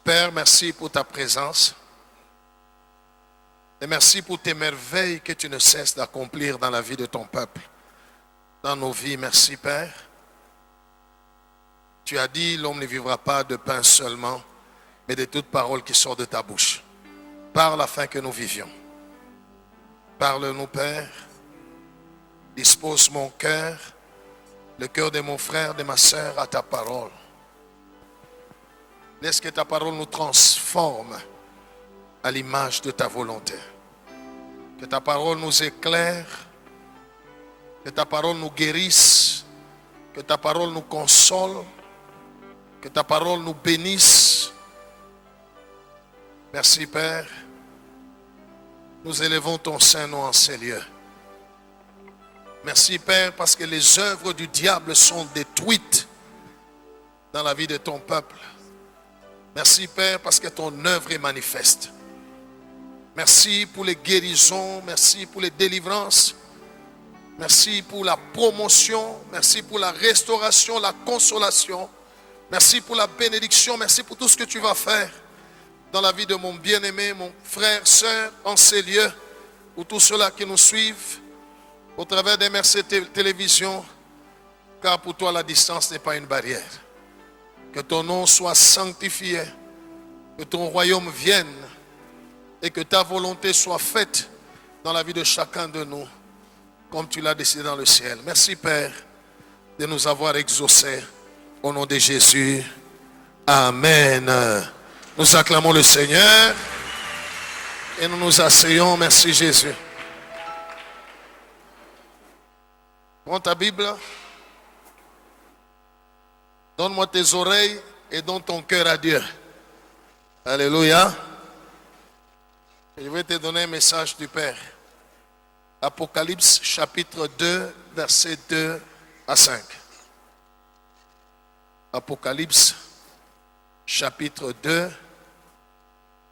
Père, merci pour ta présence. Et merci pour tes merveilles que tu ne cesses d'accomplir dans la vie de ton peuple, dans nos vies. Merci, Père. Tu as dit, l'homme ne vivra pas de pain seulement, mais de toute parole qui sort de ta bouche. Parle afin que nous vivions. Parle-nous, Père. Dispose mon cœur, le cœur de mon frère, de ma sœur à ta parole. Laisse que ta parole nous transforme à l'image de ta volonté. Que ta parole nous éclaire, que ta parole nous guérisse, que ta parole nous console, que ta parole nous bénisse. Merci, Père. Nous élevons ton Saint-Nom en ces lieux. Merci, Père, parce que les œuvres du diable sont détruites dans la vie de ton peuple. Merci, Père, parce que ton œuvre est manifeste. Merci pour les guérisons, merci pour les délivrances, merci pour la promotion, merci pour la restauration, la consolation, merci pour la bénédiction, merci pour tout ce que tu vas faire dans la vie de mon bien-aimé, mon frère, sœur, en ces lieux, pour tous ceux-là qui nous suivent au travers des Mercé Télévision, car pour toi la distance n'est pas une barrière. Que ton nom soit sanctifié, que ton royaume vienne et que ta volonté soit faite dans la vie de chacun de nous, comme tu l'as décidé dans le ciel. Merci, Père, de nous avoir exaucés. Au nom de Jésus, Amen. Nous acclamons le Seigneur et nous nous asseyons. Merci, Jésus. Prends ta Bible. Donne-moi tes oreilles et donne ton cœur à Dieu. Alléluia. Je vais te donner un message du Père. Apocalypse chapitre 2, versets 2 à 5. Apocalypse chapitre 2,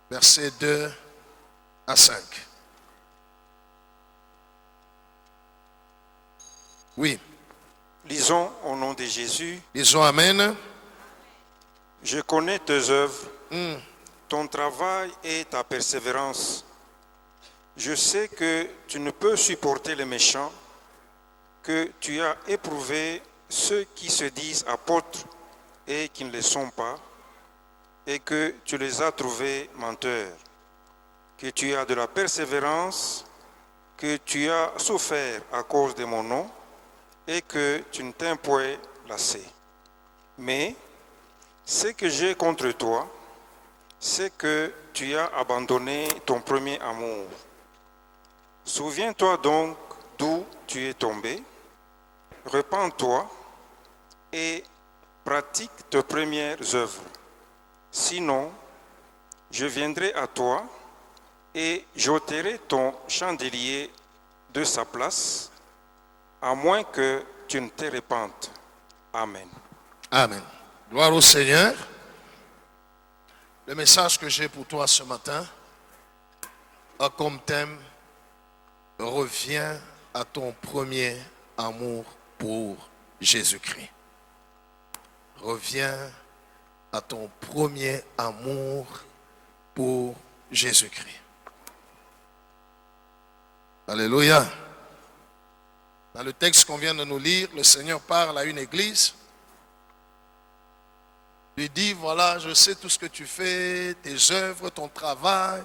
versets 2 à 5. Oui. Lisons au nom de Jésus. Disons Amen. Je connais tes œuvres, ton travail et ta persévérance. Je sais que tu ne peux supporter les méchants, que tu as éprouvé ceux qui se disent apôtres et qui ne le sont pas, et que tu les as trouvés menteurs, que tu as de la persévérance, que tu as souffert à cause de mon nom, et que tu ne t'es point lassé. Mais ce que j'ai contre toi, c'est que tu as abandonné ton premier amour. Souviens-toi donc d'où tu es tombé, repens-toi et pratique tes premières œuvres. Sinon, je viendrai à toi et j'ôterai ton chandelier de sa place, à moins que tu ne te répandes. Amen. Amen. Gloire au Seigneur. Le message que j'ai pour toi ce matin a comme thème: reviens à ton premier amour pour Jésus-Christ. Reviens à ton premier amour pour Jésus-Christ. Alléluia. Dans le texte qu'on vient de nous lire, le Seigneur parle à une église. Il lui dit, voilà, je sais tout ce que tu fais, tes œuvres, ton travail,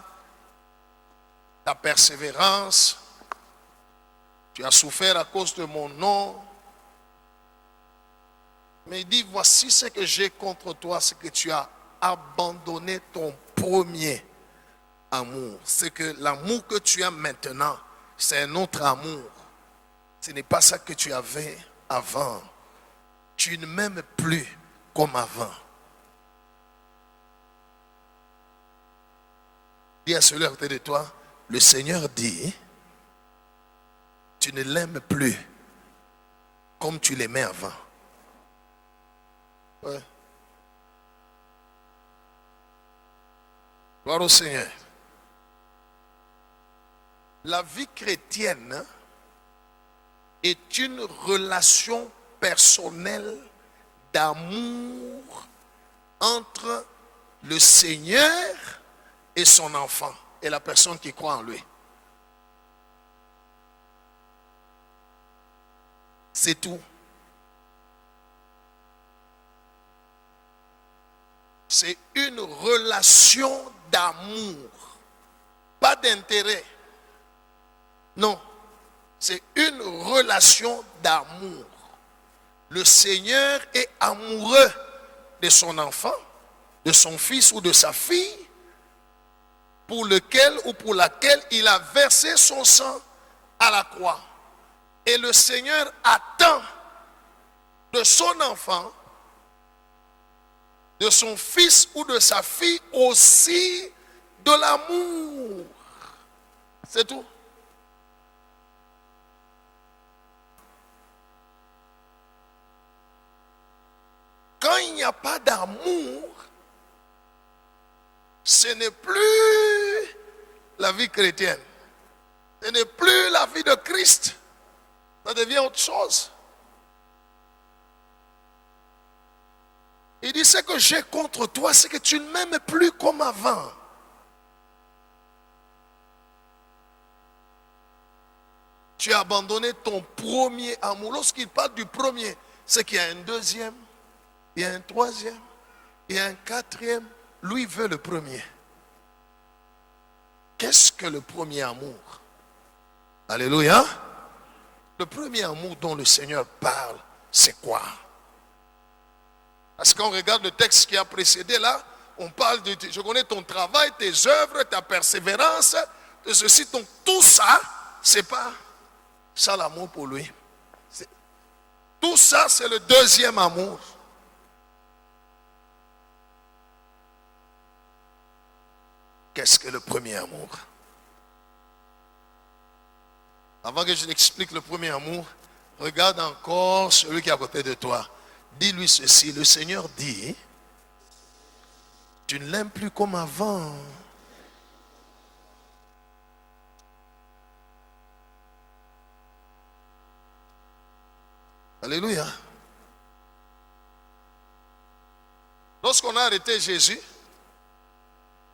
ta persévérance. Tu as souffert à cause de mon nom. Mais il dit, voici ce que j'ai contre toi, c'est que tu as abandonné ton premier amour. C'est que l'amour que tu as maintenant, c'est un autre amour. Ce n'est pas ça que tu avais avant. Tu ne m'aimes plus comme avant. Dis à celui à côté de toi, le Seigneur dit, tu ne l'aimes plus comme tu l'aimais avant. Ouais. Gloire au Seigneur. La vie chrétienne est une relation personnelle d'amour entre le Seigneur et son enfant, et la personne qui croit en lui. C'est tout. C'est une relation d'amour, pas d'intérêt. Non, c'est une relation d'amour. Le Seigneur est amoureux de son enfant, de son fils ou de sa fille, pour lequel ou pour laquelle il a versé son sang à la croix. Et le Seigneur attend de son enfant, de son fils ou de sa fille aussi de l'amour. C'est tout. Quand il n'y a pas d'amour, ce n'est plus la vie chrétienne. Ce n'est plus la vie de Christ. Ça devient autre chose. Il dit, ce que j'ai contre toi, c'est que tu ne m'aimes plus comme avant. Tu as abandonné ton premier amour. Lorsqu'il parle du premier, c'est qu'il y a un deuxième, il y a un troisième, il y a un quatrième. Lui veut le premier. Qu'est-ce que le premier amour? Alléluia. Le premier amour dont le Seigneur parle, c'est quoi? Parce qu'on regarde le texte qui a précédé là, on parle de, je connais ton travail, tes œuvres, ta persévérance, de ceci, donc tout ça, c'est pas ça l'amour pour lui. Tout ça, c'est le deuxième amour. Qu'est-ce que le premier amour? Avant que je t'explique le premier amour, regarde encore celui qui est à côté de toi. Dis-lui ceci, le Seigneur dit, tu ne l'aimes plus comme avant. Alléluia. Lorsqu'on a arrêté Jésus,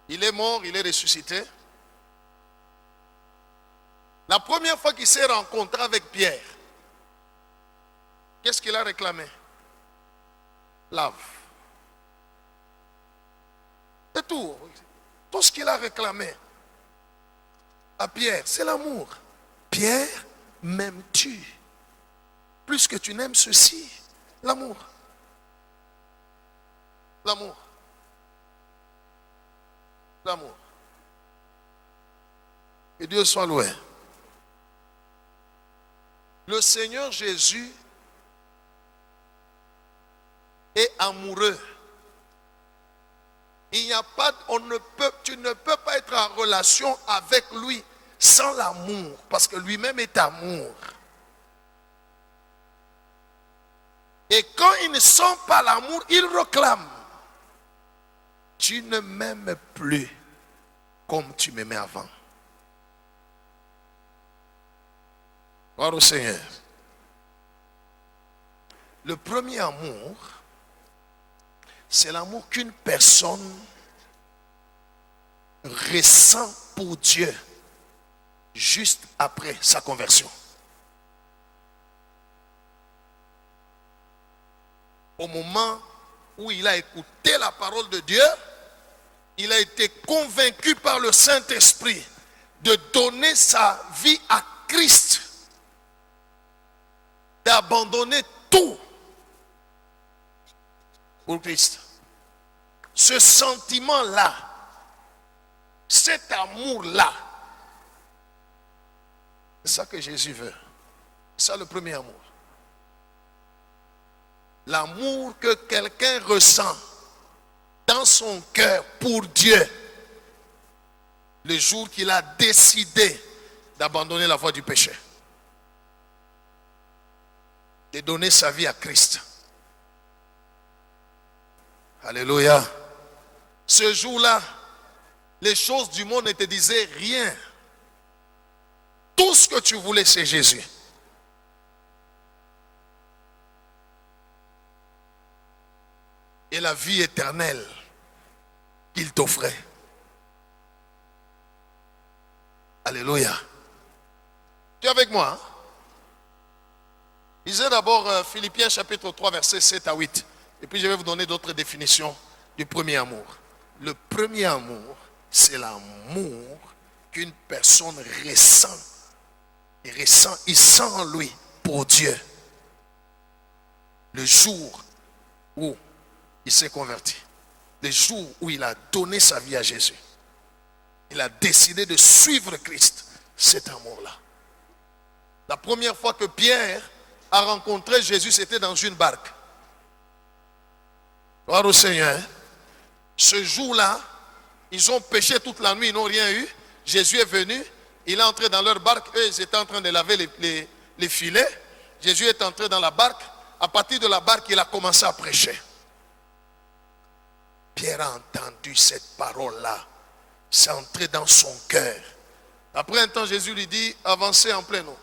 il est mort, il est ressuscité. La première fois qu'il s'est rencontré avec Pierre, qu'est-ce qu'il a réclamé? Lave. C'est tout. Tout ce qu'il a réclamé à Pierre, c'est l'amour. Pierre, m'aimes-tu? Plus que tu n'aimes ceci, l'amour. L'amour. L'amour. Que Dieu soit loué. Le Seigneur Jésus est amoureux. Il n'y a pas, tu ne peux pas être en relation avec lui sans l'amour, parce que lui-même est amour. Et quand il ne sent pas l'amour, il réclame. Tu ne m'aimes plus comme tu m'aimais avant. Gloire au Seigneur. Le premier amour, c'est l'amour qu'une personne ressent pour Dieu juste après sa conversion. Au moment où il a écouté la parole de Dieu, il a été convaincu par le Saint-Esprit de donner sa vie à Christ, d'abandonner tout pour Christ. Ce sentiment-là, cet amour-là, c'est ça que Jésus veut. C'est ça le premier amour. L'amour que quelqu'un ressent dans son cœur pour Dieu le jour qu'il a décidé d'abandonner la voie du péché, de donner sa vie à Christ. Alléluia. Ce jour-là, les choses du monde ne te disaient rien. Tout ce que tu voulais, c'est Jésus. Et la vie éternelle. qu'il t'offrait. Alléluia. Tu es avec moi, hein? Lisez d'abord Philippiens chapitre 3, versets 7 à 8. Et puis je vais vous donner d'autres définitions du premier amour. Le premier amour, c'est l'amour qu'une personne ressent. Il sent en lui pour Dieu. Le jour où il s'est converti. Le jour où il a donné sa vie à Jésus. Il a décidé de suivre Christ. Cet amour-là. La première fois que Pierre a rencontré Jésus, c'était dans une barque. Gloire au Seigneur. Ce jour-là, ils ont pêché toute la nuit, ils n'ont rien eu. Jésus est venu, il est entré dans leur barque. Eux, ils étaient en train de laver les filets. Jésus est entré dans la barque. À partir de la barque, il a commencé à prêcher. Pierre a entendu cette parole-là. C'est entré dans son cœur. Après un temps, Jésus lui dit, avancez en pleine eau.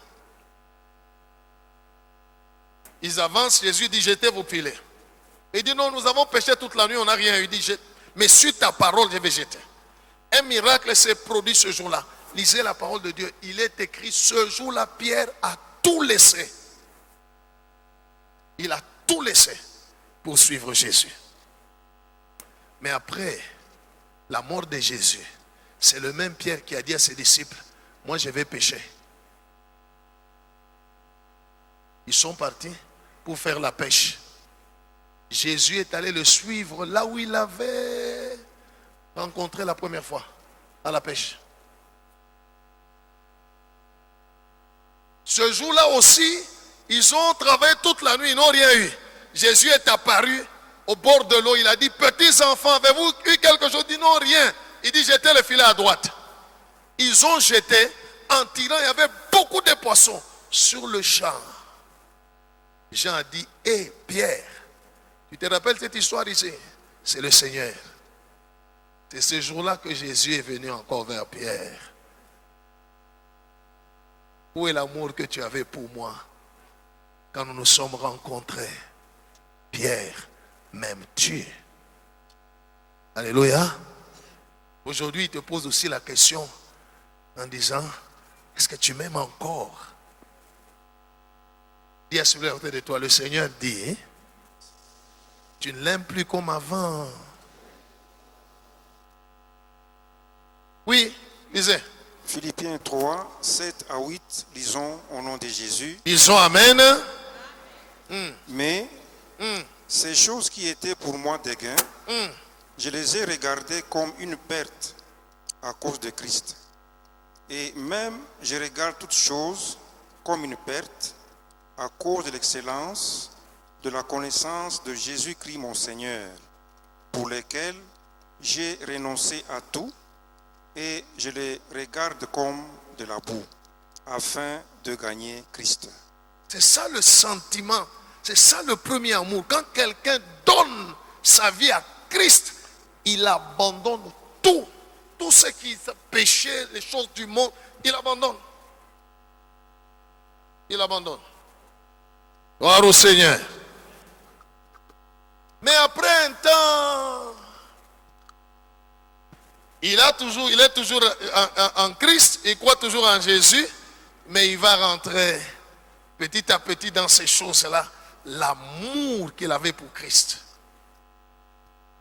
Ils avancent, Jésus dit, jetez vos filets. Il dit, non, nous avons pêché toute la nuit, on n'a rien eu. Il dit, mais sur ta parole, je vais jeter. Un miracle s'est produit ce jour-là. Lisez la parole de Dieu. Il est écrit, ce jour-là, Pierre a tout laissé. Il a tout laissé pour suivre Jésus. Mais après la mort de Jésus, c'est le même Pierre qui a dit à ses disciples, moi je vais pêcher. Ils sont partis pour faire la pêche. Jésus est allé le suivre là où il avait rencontré la première fois, à la pêche. Ce jour-là aussi, ils ont travaillé toute la nuit, ils n'ont rien eu. Jésus est apparu au bord de l'eau, il a dit, petits enfants, avez-vous eu quelque chose? Il dit, non, rien. Il dit, jetez le filet à droite. Ils ont jeté, en tirant, il y avait beaucoup de poissons sur le champ. Jean a dit, hé Pierre, tu te rappelles cette histoire ici? C'est le Seigneur. C'est ce jour-là que Jésus est venu encore vers Pierre. Où est l'amour que tu avais pour moi quand nous nous sommes rencontrés? Pierre, m'aimes-tu? Alléluia. Aujourd'hui, il te pose aussi la question en disant, est-ce que tu m'aimes encore? Dis à celui à côté de toi, le Seigneur dit, tu ne l'aimes plus comme avant. Oui, lisez. Philippiens 3, 7 à 8, lisons au nom de Jésus. Disons Amen. Mais ces choses qui étaient pour moi des gains, je les ai regardées comme une perte à cause de Christ. Et même je regarde toutes choses comme une perte à cause de l'excellence de la connaissance de Jésus-Christ mon Seigneur, pour lequel j'ai renoncé à tout et je les regarde comme de la boue, afin de gagner Christ. C'est ça le sentiment, c'est ça le premier amour. Quand quelqu'un donne sa vie à Christ, il abandonne tout. Tout ce qui est péché, les choses du monde, il abandonne. Il abandonne. Gloire au Seigneur. Mais après un temps, il est toujours en Christ, il croit toujours en Jésus, mais il va rentrer petit à petit dans ces choses-là. L'amour qu'il avait pour Christ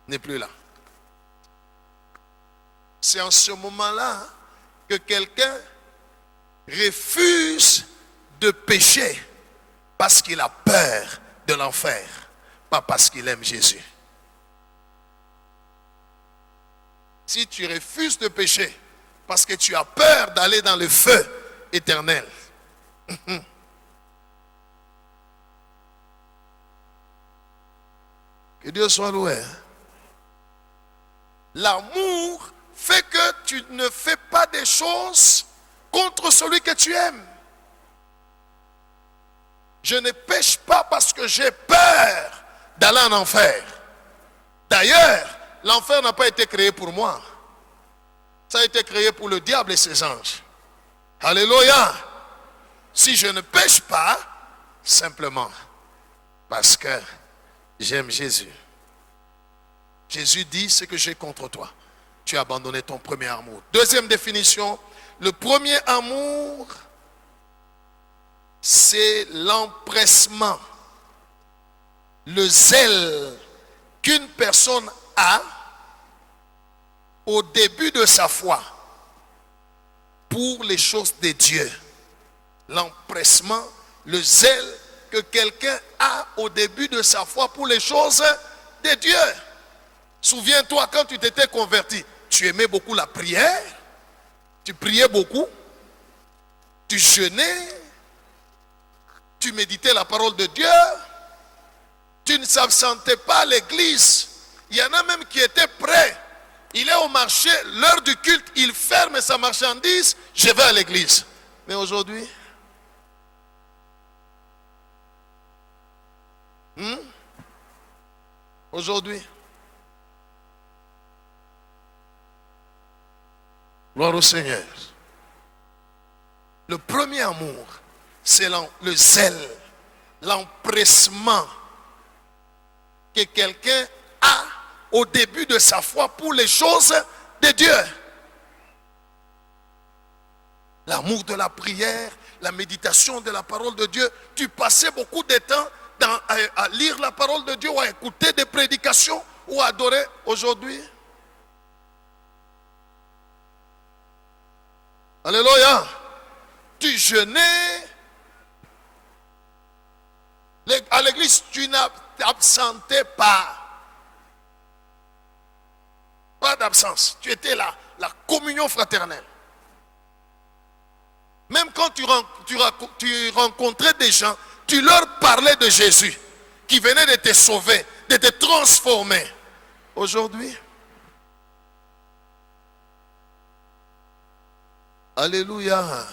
n'est plus là. C'est en ce moment-là que quelqu'un refuse de pécher parce qu'il a peur de l'enfer, pas parce qu'il aime Jésus. Si tu refuses de pécher parce que tu as peur d'aller dans le feu éternel, que Dieu soit loué. L'amour fait que tu ne fais pas des choses contre celui que tu aimes. Je ne pêche pas parce que j'ai peur d'aller en enfer. D'ailleurs, l'enfer n'a pas été créé pour moi. Ça a été créé pour le diable et ses anges. Alléluia. Si je ne pêche pas, simplement parce que j'aime Jésus. Jésus dit, ce que j'ai contre toi, tu as abandonné ton premier amour. Deuxième définition, le premier amour, c'est l'empressement, le zèle qu'une personne a au début de sa foi pour les choses de Dieu. L'empressement, le zèle que quelqu'un a au début de sa foi pour les choses de Dieu. Souviens-toi, quand tu t'étais converti, tu aimais beaucoup la prière, tu priais beaucoup, tu jeûnais, tu méditais la parole de Dieu, tu ne s'absentais pas à l'église. Il y en a même qui étaient prêts. Il est au marché, l'heure du culte, il ferme sa marchandise, je vais à l'église. Mais aujourd'hui, aujourd'hui, gloire au Seigneur. Le premier amour, c'est le zèle, l'empressement que quelqu'un a au début de sa foi pour les choses de Dieu. L'amour de la prière, la méditation de la parole de Dieu. Tu passais beaucoup de temps à lire la parole de Dieu ou à écouter des prédications ou à adorer. Aujourd'hui, alléluia, tu jeûnais. À l'église, tu n'absentais pas. Pas d'absence. Tu étais là, la communion fraternelle. Même quand tu rencontrais des gens, tu leur parlais de Jésus, qui venait de te sauver, de te transformer. Aujourd'hui, alléluia.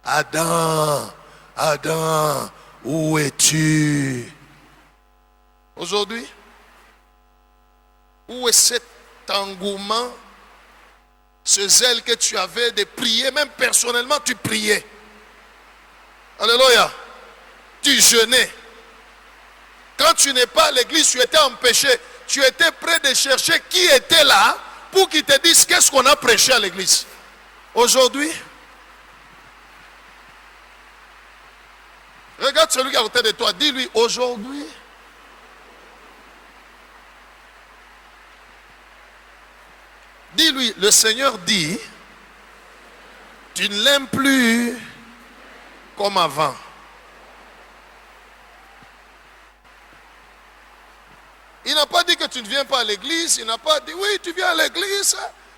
Adam, Adam, où es-tu? Aujourd'hui, où est cet engouement, ce zèle que tu avais de prier, même personnellement tu priais. Alléluia. Tu jeûnais. Quand tu n'es pas à l'église, tu étais empêché. Tu étais prêt de chercher qui était là pour qu'il te dise qu'est-ce qu'on a prêché à l'église. Aujourd'hui, regarde celui qui est à côté de toi, dis-lui aujourd'hui. Dis-lui, le Seigneur dit, tu ne l'aimes plus comme avant. Il n'a pas dit que tu ne viens pas à l'église, il n'a pas dit, oui, tu viens à l'église,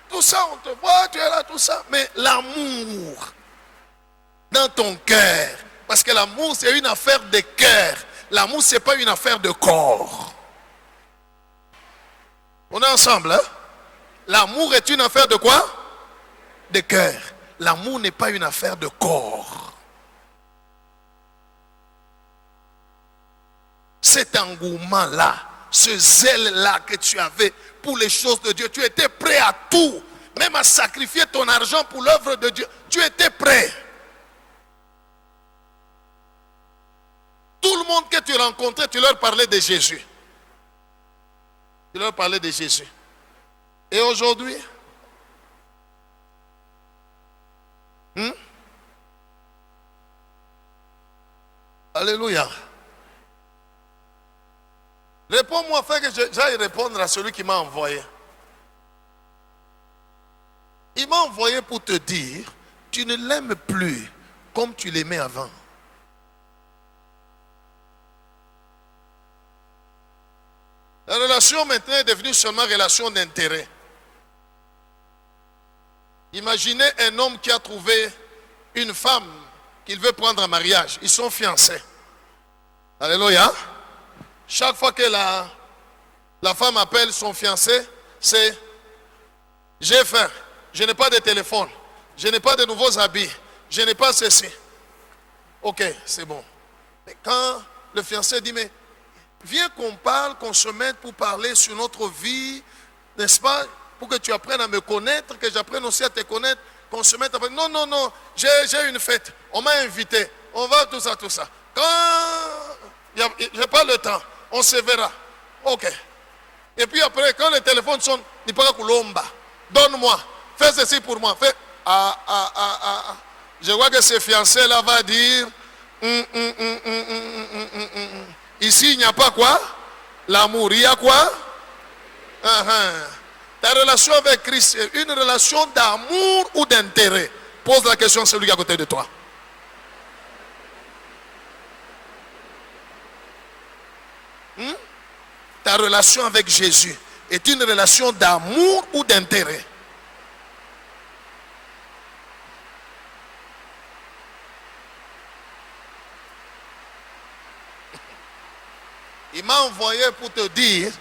tout ça, on te voit, tu es là, tout ça. Mais l'amour dans ton cœur, parce que l'amour, c'est une affaire de cœur. L'amour, ce n'est pas une affaire de corps. On est ensemble, hein? L'amour est une affaire de quoi? De cœur. L'amour n'est pas une affaire de corps. Cet engouement-là, ce zèle-là que tu avais pour les choses de Dieu, tu étais prêt à tout, même à sacrifier ton argent pour l'œuvre de Dieu. Tu étais prêt. Tout le monde que tu rencontrais, tu leur parlais de Jésus. Tu leur parlais de Jésus. Et aujourd'hui, alléluia. Réponds-moi afin que j'aille répondre à celui qui m'a envoyé. Il m'a envoyé pour te dire, tu ne l'aimes plus comme tu l'aimais avant. La relation maintenant est devenue seulement relation d'intérêt. Imaginez un homme qui a trouvé une femme qu'il veut prendre en mariage. Ils sont fiancés. Alléluia. Chaque fois que la femme appelle son fiancé, c'est « J'ai faim, je n'ai pas de téléphone, je n'ai pas de nouveaux habits, je n'ai pas ceci. » Ok, c'est bon. Mais quand le fiancé dit « Mais viens qu'on parle, qu'on se mette pour parler sur notre vie, n'est-ce pas? Pour que tu apprennes à me connaître, que j'apprenne aussi à te connaître, qu'on se mette à parler. Non, non, non, j'ai une fête, on m'a invité, on va tout ça, tout ça. Quand je n'ai pas le temps, on se verra. Ok. Et puis après, quand le téléphone sonne, il parle Koulomba. Donne-moi, fais ceci pour moi. Fais. Je vois que ce fiancé-là va dire ici, il n'y a pas quoi? L'amour. Il y a quoi? Ta relation avec Christ est une relation d'amour ou d'intérêt? Pose la question à celui qui est à côté de toi. Ta relation avec Jésus est une relation d'amour ou d'intérêt? Il m'a envoyé pour te dire,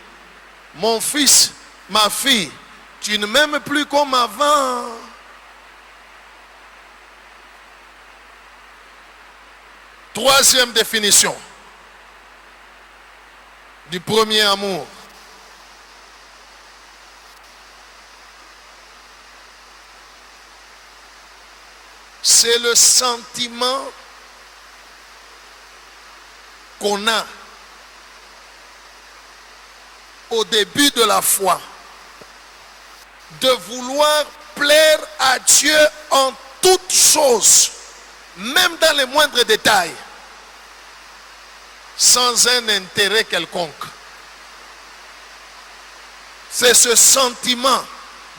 mon fils, ma fille, tu ne m'aimes plus comme avant. Troisième définition du premier amour. C'est le sentiment qu'on a au début de la foi de vouloir plaire à Dieu en toutes choses, même dans les moindres détails, sans un intérêt quelconque. C'est ce sentiment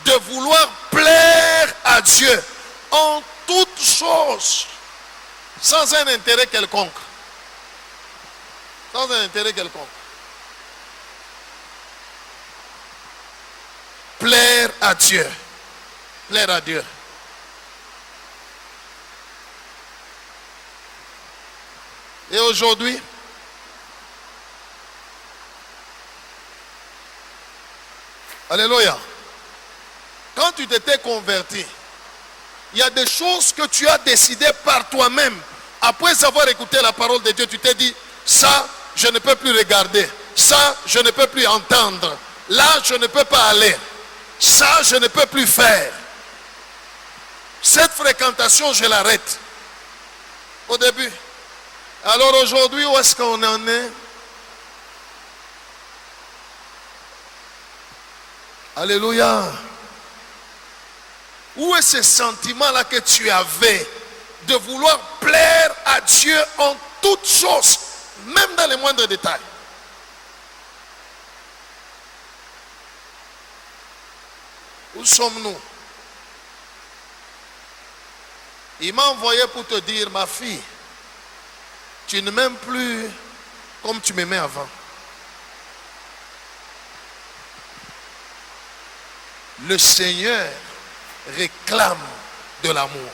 de vouloir plaire à Dieu en toutes choses, sans un intérêt quelconque. Sans un intérêt quelconque. Plaire à Dieu. Plaire à Dieu. Et aujourd'hui, alléluia, quand tu t'étais converti, il y a des choses que tu as décidées par toi-même. Après avoir écouté la parole de Dieu, tu t'es dit, ça, je ne peux plus regarder. Ça, je ne peux plus entendre. Là, je ne peux pas aller. Ça, je ne peux plus faire. Cette fréquentation, je l'arrête. Au début. Alors aujourd'hui, où est-ce qu'on en est? Alléluia. Où est ce sentiment-là que tu avais de vouloir plaire à Dieu en toutes choses, même dans les moindres détails? Où sommes-nous? Il m'a envoyé pour te dire, ma fille, tu ne m'aimes plus comme tu m'aimais avant. Le Seigneur réclame de l'amour.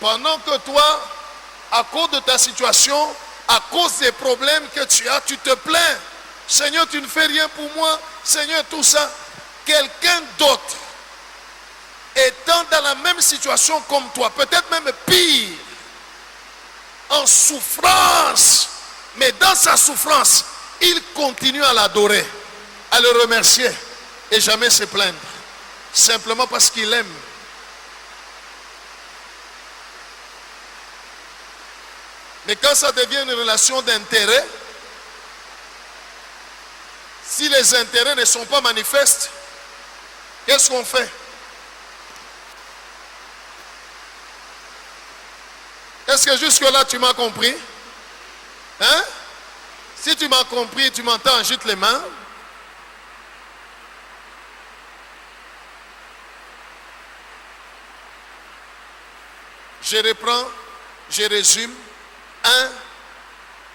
Pendant que toi, à cause de ta situation, à cause des problèmes que tu as, tu te plains. Seigneur, tu ne fais rien pour moi. Seigneur, tout ça. Quelqu'un d'autre, étant dans la même situation comme toi, peut-être même pire, en souffrance, mais dans sa souffrance, il continue à l'adorer, à le remercier et jamais se plaindre, simplement parce qu'il aime. Mais quand ça devient une relation d'intérêt, si les intérêts ne sont pas manifestes, qu'est-ce qu'on fait? Est-ce que jusque-là tu m'as compris? Hein? Si tu m'as compris, tu m'entends, agite les mains. Je reprends, je résume. 1.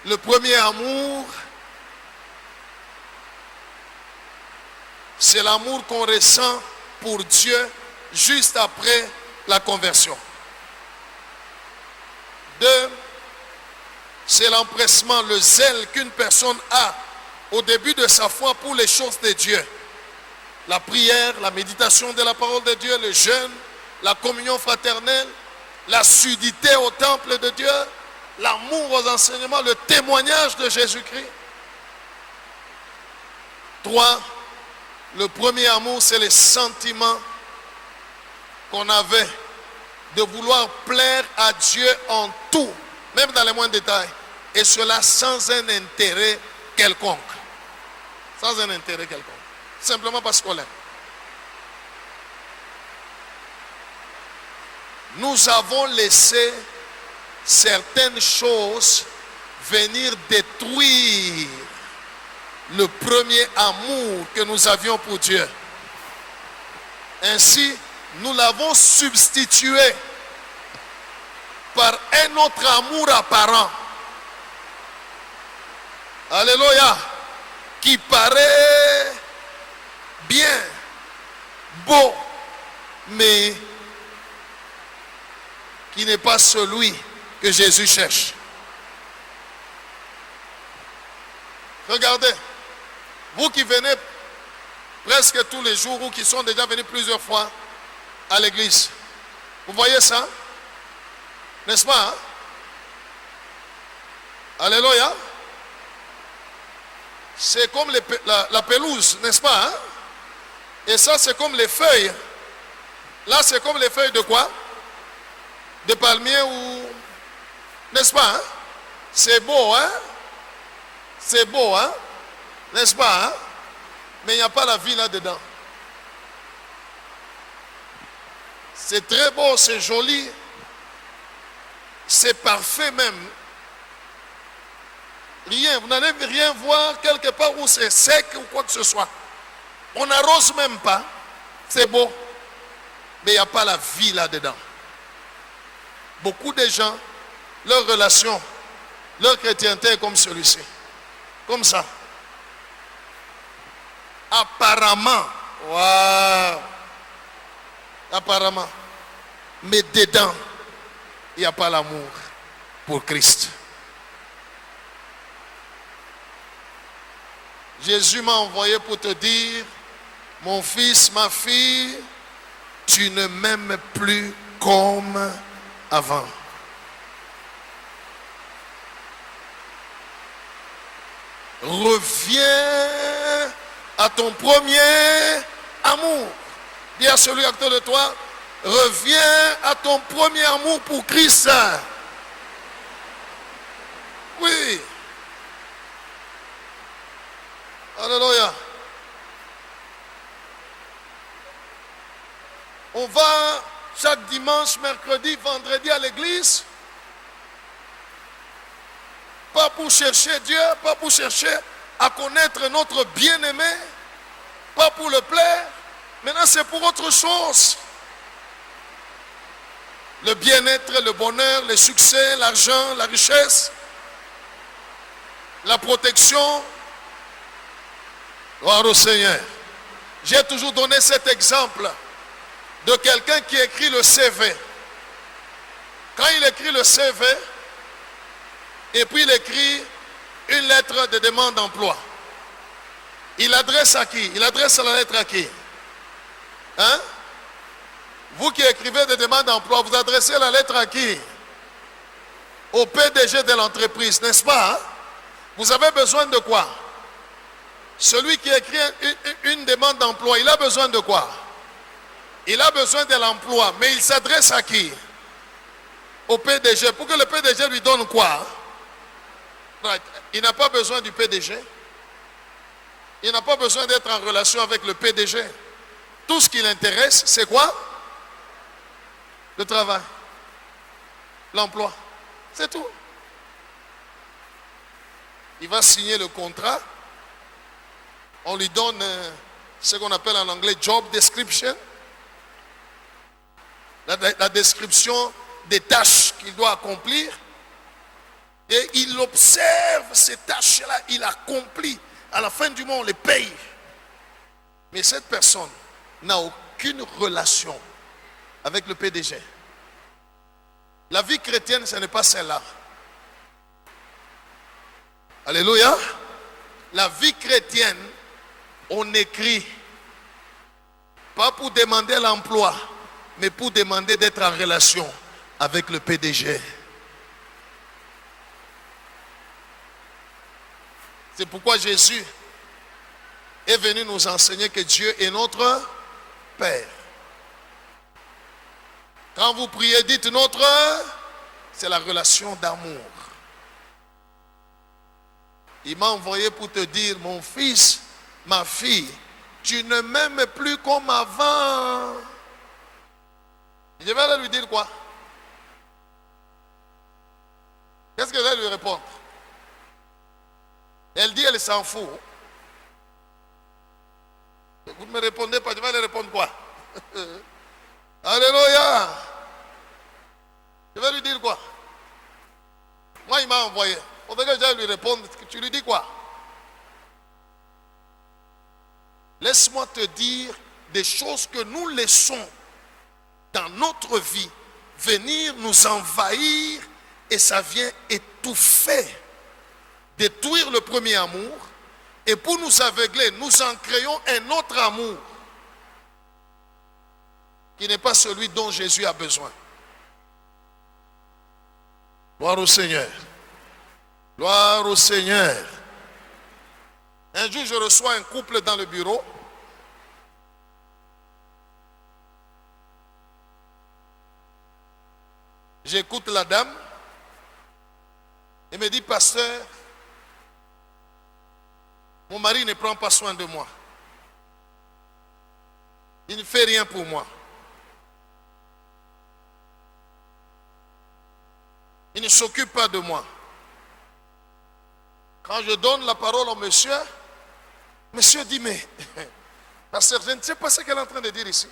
Le premier amour, c'est l'amour qu'on ressent pour Dieu juste après la conversion. 2. C'est l'empressement, le zèle qu'une personne a au début de sa foi pour les choses de Dieu. La prière, la méditation de la parole de Dieu, le jeûne, la communion fraternelle, l'assiduité au temple de Dieu, l'amour aux enseignements, le témoignage de Jésus-Christ. 3. Le premier amour, c'est le sentiment qu'on avait de vouloir plaire à Dieu en tout, même dans les moindres détails. Et cela sans un intérêt quelconque. Sans un intérêt quelconque. Simplement parce qu'on l'aime. Nous avons laissé certaines choses venir détruire le premier amour que nous avions pour Dieu. Ainsi, nous l'avons substitué par un autre amour apparent. Alléluia. Qui paraît bien, beau, mais qui n'est pas celui que Jésus cherche. Regardez, vous qui venez presque tous les jours ou qui sont déjà venus plusieurs fois à l'église, vous voyez ça? N'est-ce pas? Hein? Alléluia. C'est comme la pelouse, n'est-ce pas? Hein? Et ça, c'est comme les feuilles. Là, c'est comme les feuilles de quoi? De palmier ou... N'est-ce pas? Hein? C'est beau, hein? C'est beau, hein? N'est-ce pas? Hein? Mais il n'y a pas la vie là-dedans. C'est très beau, c'est joli. C'est parfait même. Rien, vous n'allez rien voir quelque part où c'est sec ou quoi que ce soit. On n'arrose même pas. C'est beau. Mais il n'y a pas la vie là-dedans. Beaucoup de gens, leur relation, leur chrétienté est comme celui-ci. Comme ça. Apparemment. Waouh. Apparemment. Mais dedans, il n'y a pas l'amour pour Christ. Jésus m'a envoyé pour te dire, mon fils, ma fille, tu ne m'aimes plus comme avant. Reviens à ton premier amour. Dis à celui à côté de toi, reviens à ton premier amour pour Christ. Oui. Alléluia. On va chaque dimanche, mercredi, vendredi à l'église. Pas pour chercher Dieu, pas pour chercher à connaître notre bien-aimé, pas pour le plaire. Maintenant, c'est pour autre chose. Le bien-être, le bonheur, le succès, l'argent, la richesse, la protection. Gloire au Seigneur. J'ai toujours donné cet exemple de quelqu'un qui écrit le CV. Quand il écrit le CV, et puis il écrit une lettre de demande d'emploi, il adresse à qui? Il adresse la lettre à qui? Hein? Vous qui écrivez des demandes d'emploi, vous adressez la lettre à qui? Au PDG de l'entreprise, n'est-ce pas? Hein? Vous avez besoin de quoi? Celui qui écrit une demande d'emploi, il a besoin de quoi? Il a besoin de l'emploi, mais il s'adresse à qui? Au PDG. Pour que le PDG lui donne quoi? Il n'a pas besoin du PDG. Il n'a pas besoin d'être en relation avec le PDG. Tout ce qui l'intéresse, c'est quoi? Le travail. L'emploi. C'est tout. Il va signer le contrat. On lui donne ce qu'on appelle en anglais job description. La description des tâches qu'il doit accomplir. Et il observe ces tâches-là, il accomplit. À la fin du mois, on les paye. Mais cette personne n'a aucune relation avec le PDG. La vie chrétienne, ce n'est pas celle-là. Alléluia. La vie chrétienne, on écrit, pas pour demander l'emploi, mais pour demander d'être en relation avec le PDG. C'est pourquoi Jésus est venu nous enseigner que Dieu est notre Père. Quand vous priez, dites notre, c'est la relation d'amour. Il m'a envoyé pour te dire, mon fils, ma fille, tu ne m'aimes plus comme avant. Je vais aller lui dire quoi? Qu'est-ce que je vais lui répondre? Elle dit, elle s'en fout. Vous ne me répondez pas, je vais lui répondre quoi? Alléluia. Je vais lui dire quoi? Moi, il m'a envoyé. On va déjà lui répondre. Tu lui dis quoi? Laisse-moi te dire des choses que nous laissons dans notre vie venir nous envahir et ça vient étouffer, détruire le premier amour et pour nous aveugler, nous en créons un autre amour qui n'est pas celui dont Jésus a besoin. Gloire au Seigneur. Gloire au Seigneur. Un jour, je reçois un couple dans le bureau. J'écoute la dame. Elle me dit, pasteur, mon mari ne prend pas soin de moi. Il ne fait rien pour moi. Il ne s'occupe pas de moi. Quand je donne la parole au monsieur, monsieur dit, mais, pasteur, je ne sais pas ce qu'elle est en train de dire ici.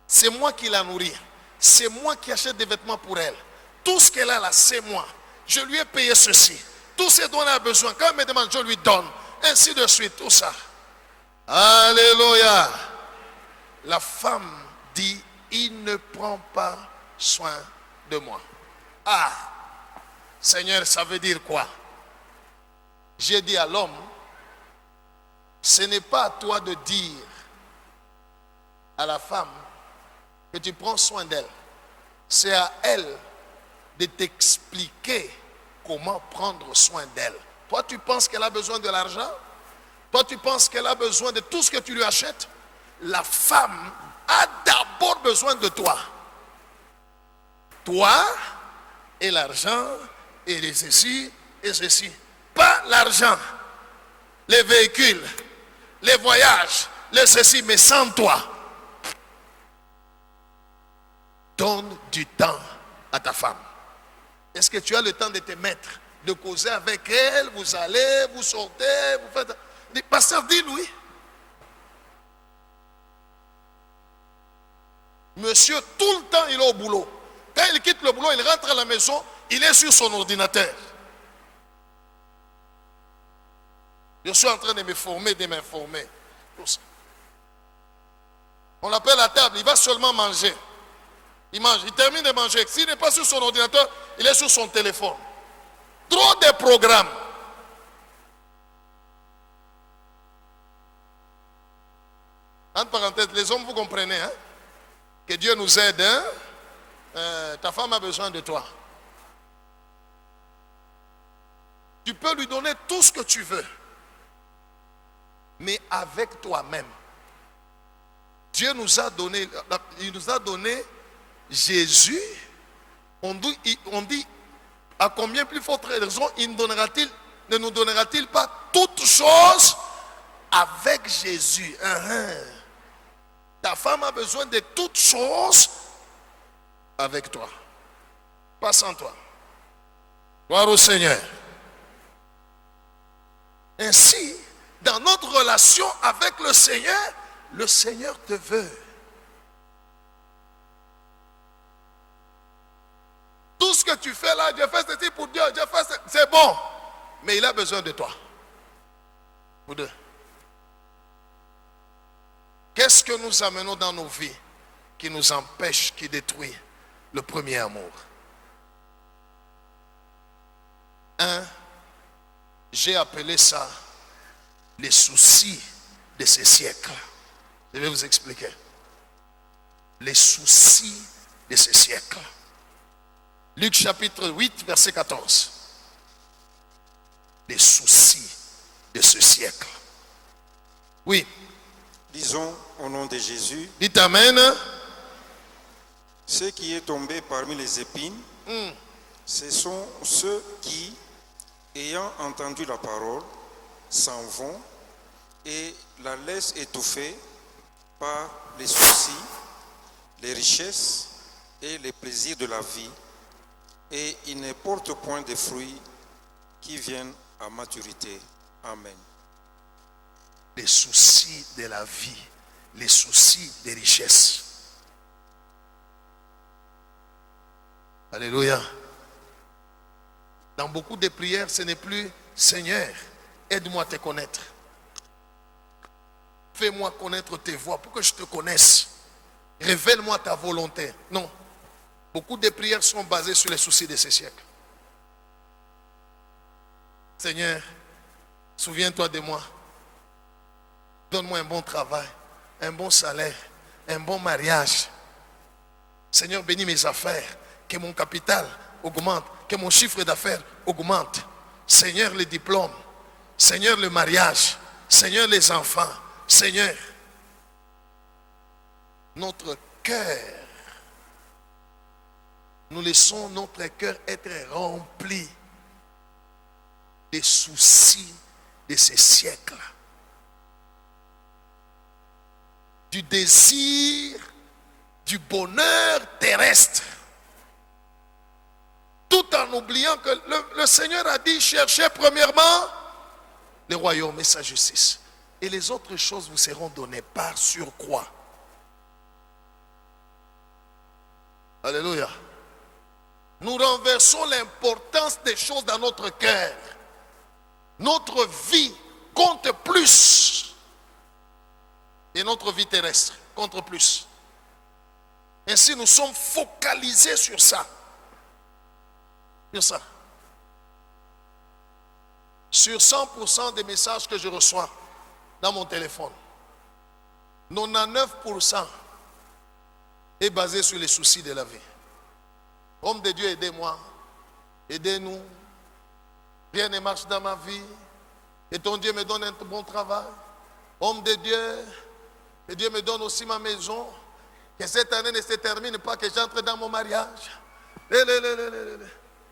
C'est moi qui la nourris. C'est moi qui achète des vêtements pour elle. Tout ce qu'elle a là, c'est moi. Je lui ai payé ceci. Tout ce dont elle a besoin. Quand elle me demande, je lui donne. Ainsi de suite, tout ça. Alléluia. La femme dit, il ne prend pas soin de moi. Ah, Seigneur, ça veut dire quoi? J'ai dit à l'homme, ce n'est pas à toi de dire à la femme que tu prends soin d'elle. C'est à elle de t'expliquer comment prendre soin d'elle. Toi, tu penses qu'elle a besoin de l'argent? Toi, tu penses qu'elle a besoin de tout ce que tu lui achètes? La femme a d'abord besoin de toi. Toi et l'argent et les ceci et ceci. Pas l'argent, les véhicules, les voyages, les ceci, mais sans toi. Donne du temps à ta femme. Est-ce que tu as le temps de te mettre, de causer avec elle? Vous allez, vous sortez, vous faites... Pasteur, dis-lui. Monsieur, tout le temps, il est au boulot. Quand il quitte le boulot, il rentre à la maison, il est sur son ordinateur. Je suis en train de me former, de m'informer. On l'appelle à table, il va seulement manger. Il mange, il termine de manger. S'il n'est pas sur son ordinateur, il est sur son téléphone. Trop de programmes. Entre parenthèses, les hommes, vous comprenez, hein? Que Dieu nous aide, hein? Ta femme a besoin de toi. Tu peux lui donner tout ce que tu veux, mais avec toi-même. Dieu nous a donné, il nous a donné Jésus. On dit à combien plus forte raison ne nous donnera-t-il pas toutes choses avec Jésus? Ta femme a besoin de toutes choses avec toi, pas sans toi. Gloire au Seigneur. Ainsi, dans notre relation avec le Seigneur te veut. Tout ce que tu fais là, Dieu fait ceci pour Dieu, Dieu fait ceci, c'est bon. Mais il a besoin de toi. Vous deux. Qu'est-ce que nous amenons dans nos vies qui nous empêche, qui détruit le premier amour? J'ai appelé ça les soucis de ce siècle. Je vais vous expliquer. Les soucis de ce siècle. Luc chapitre 8, verset 14. Les soucis de ce siècle. Oui. Disons au nom de Jésus. Dites Amen. Ce qui est tombé parmi les épines, ce sont ceux qui, ayant entendu la parole, s'en vont et la laissent étouffer par les soucis, les richesses et les plaisirs de la vie, et ils ne portent point de fruits qui viennent à maturité. Amen. Les soucis de la vie, les soucis des richesses. Alléluia. Dans beaucoup de prières, ce n'est plus Seigneur, aide-moi à te connaître. Fais-moi connaître tes voies pour que je te connaisse. Révèle-moi ta volonté. Non. Beaucoup de prières sont basées sur les soucis de ce siècle. Seigneur, souviens-toi de moi. Donne-moi un bon travail, un bon salaire, un bon mariage. Seigneur, bénis mes affaires, que mon capital augmente, que mon chiffre d'affaires augmente. Seigneur, les diplômes. Seigneur, le mariage. Seigneur, les enfants. Seigneur, notre cœur, nous laissons notre cœur être rempli des soucis de ces siècles, du désir, du bonheur terrestre, tout en oubliant que le Seigneur a dit, cherchez premièrement le royaume et sa justice, et les autres choses vous seront données par surcroît. Alléluia. Nous renversons l'importance des choses dans notre cœur. Notre vie compte plus. Et notre vie terrestre compte plus. Ainsi, nous sommes focalisés sur ça. Sur ça. Sur 100% des messages que je reçois dans mon téléphone, 99% est basé sur les soucis de la vie. Homme de Dieu, aidez-moi, aidez-nous. Rien ne marche dans ma vie. Et ton Dieu me donne un bon travail. Homme de Dieu, que Dieu me donne aussi ma maison. Que cette année ne se termine pas, que j'entre dans mon mariage.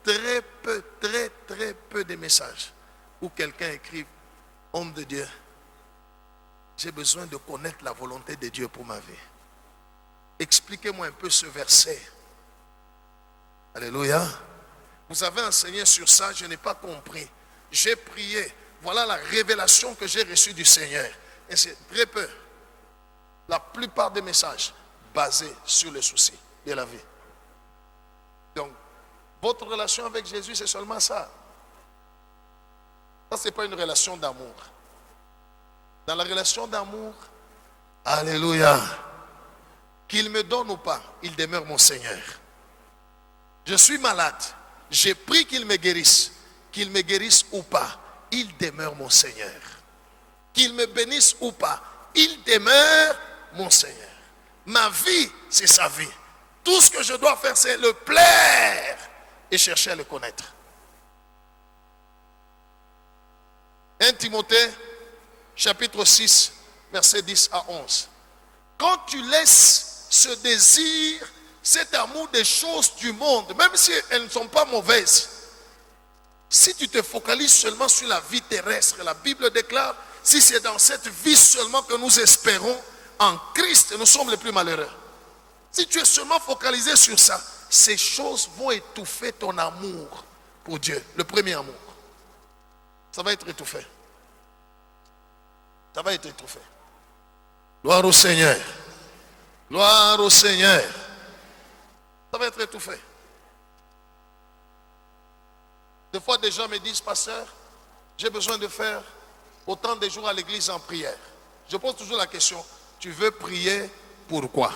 Très peu de messages où quelqu'un écrit, homme de Dieu, j'ai besoin de connaître la volonté de Dieu pour ma vie. Expliquez-moi un peu ce verset. Alléluia. Vous avez enseigné sur ça, je n'ai pas compris. J'ai prié. Voilà la révélation que j'ai reçue du Seigneur. Et c'est très peu. La plupart des messages basés sur les soucis de la vie. Donc, votre relation avec Jésus, c'est seulement ça. Ça, ce n'est pas une relation d'amour. Dans la relation d'amour, alléluia, qu'il me donne ou pas, il demeure mon Seigneur. Je suis malade, j'ai pris qu'il me guérisse ou pas, il demeure mon Seigneur. Qu'il me bénisse ou pas, il demeure mon Seigneur. Ma vie, c'est sa vie. Tout ce que je dois faire, c'est le plaire et chercher à le connaître. 1 Timothée, chapitre 6, versets 10 à 11. Quand tu laisses ce désir, cet amour des choses du monde, même si elles ne sont pas mauvaises, si tu te focalises seulement sur la vie terrestre, la Bible déclare, si c'est dans cette vie seulement que nous espérons, en Christ, nous sommes les plus malheureux. Si tu es seulement focalisé sur ça, ces choses vont étouffer ton amour pour Dieu, le premier amour. Ça va être étouffé. Ça va être étouffé. Gloire au Seigneur. Gloire au Seigneur. Ça va être étouffé. Des fois, des gens me disent, pasteur, j'ai besoin de faire autant de jours à l'église en prière. Je pose toujours la question, tu veux prier pourquoi?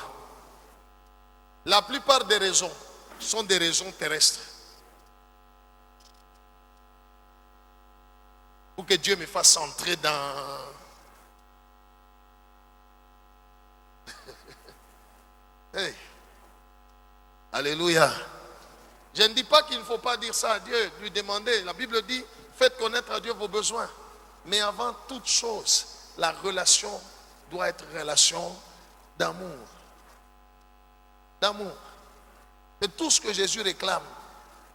La plupart des raisons sont des raisons terrestres. Pour que Dieu me fasse entrer dans... Hey. Alléluia. Je ne dis pas qu'il ne faut pas dire ça à Dieu, lui demander. La Bible dit, faites connaître à Dieu vos besoins. Mais avant toute chose, la relation doit être relation d'amour. D'amour. C'est tout ce que Jésus réclame.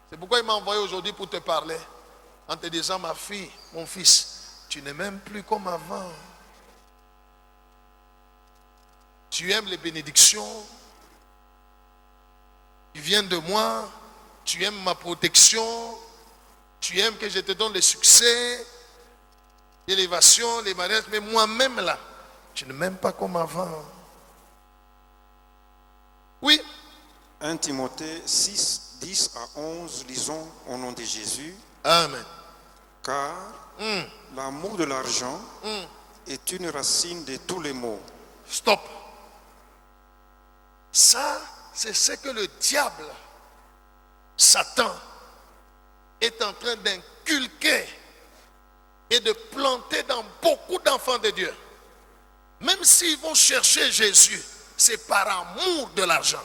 C'est pourquoi il m'a envoyé aujourd'hui pour te parler. en te disant, ma fille, mon fils, tu n'es même plus comme avant. Tu aimes les bénédictions, tu viens de moi, tu aimes ma protection, tu aimes que je te donne le succès, l'élévation, les mariages, mais moi-même là, tu ne m'aimes pas comme avant. Oui. 1 Timothée 6, 10 à 11, lisons au nom de Jésus. Amen. Car l'amour de l'argent est une racine de tous les maux. Stop. Ça, c'est ce que le diable, Satan, est en train d'inculquer et de planter dans beaucoup d'enfants de Dieu. Même s'ils vont chercher Jésus, c'est par amour de l'argent.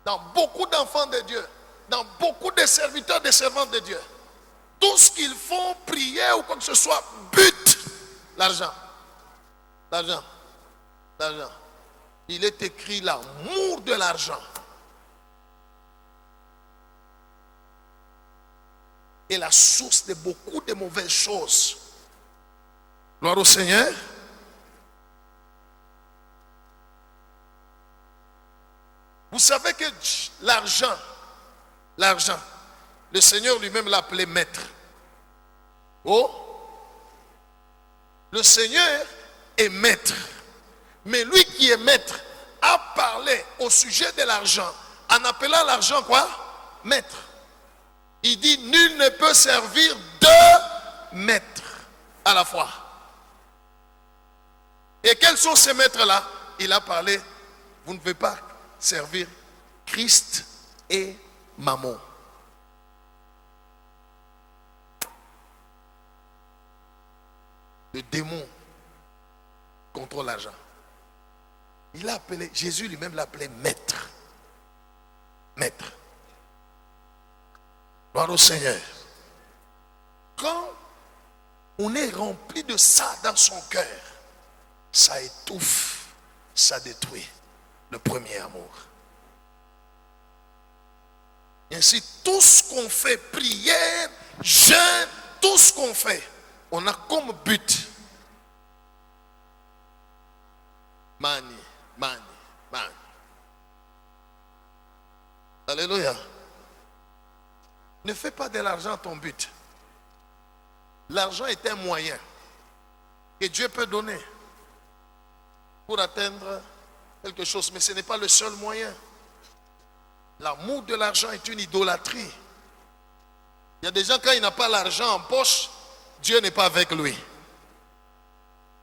Dans beaucoup d'enfants de Dieu, dans beaucoup de serviteurs, de servantes de Dieu, tout ce qu'ils font, prier ou quoi que ce soit, but l'argent. L'argent. L'argent. Il est écrit l'amour de l'argent. Et la source de beaucoup de mauvaises choses. Gloire au Seigneur. Vous savez que l'argent, le Seigneur lui-même l'appelait maître. Oh, le Seigneur est maître. Mais lui qui est maître a parlé au sujet de l'argent en appelant l'argent quoi? Maître. Il dit nul ne peut servir deux maîtres à la fois. Et quels sont ces maîtres-là? Il a parlé, vous ne pouvez pas servir Christ et Mammon. Le démon contrôle l'argent. Il a appelé, Jésus lui-même l'appelait maître. Maître. Gloire au Seigneur. Quand on est rempli de ça dans son cœur, ça étouffe, ça détruit le premier amour. Et ainsi, tout ce qu'on fait, prière, jeûne, tout ce qu'on fait, on a comme but money. Alléluia. Ne fais pas de l'argent ton but. L'argent est un moyen que Dieu peut donner pour atteindre quelque chose, mais ce n'est pas le seul moyen. L'amour de l'argent est une idolâtrie. Il y a des gens, quand il n'a pas l'argent en poche, Dieu n'est pas avec lui.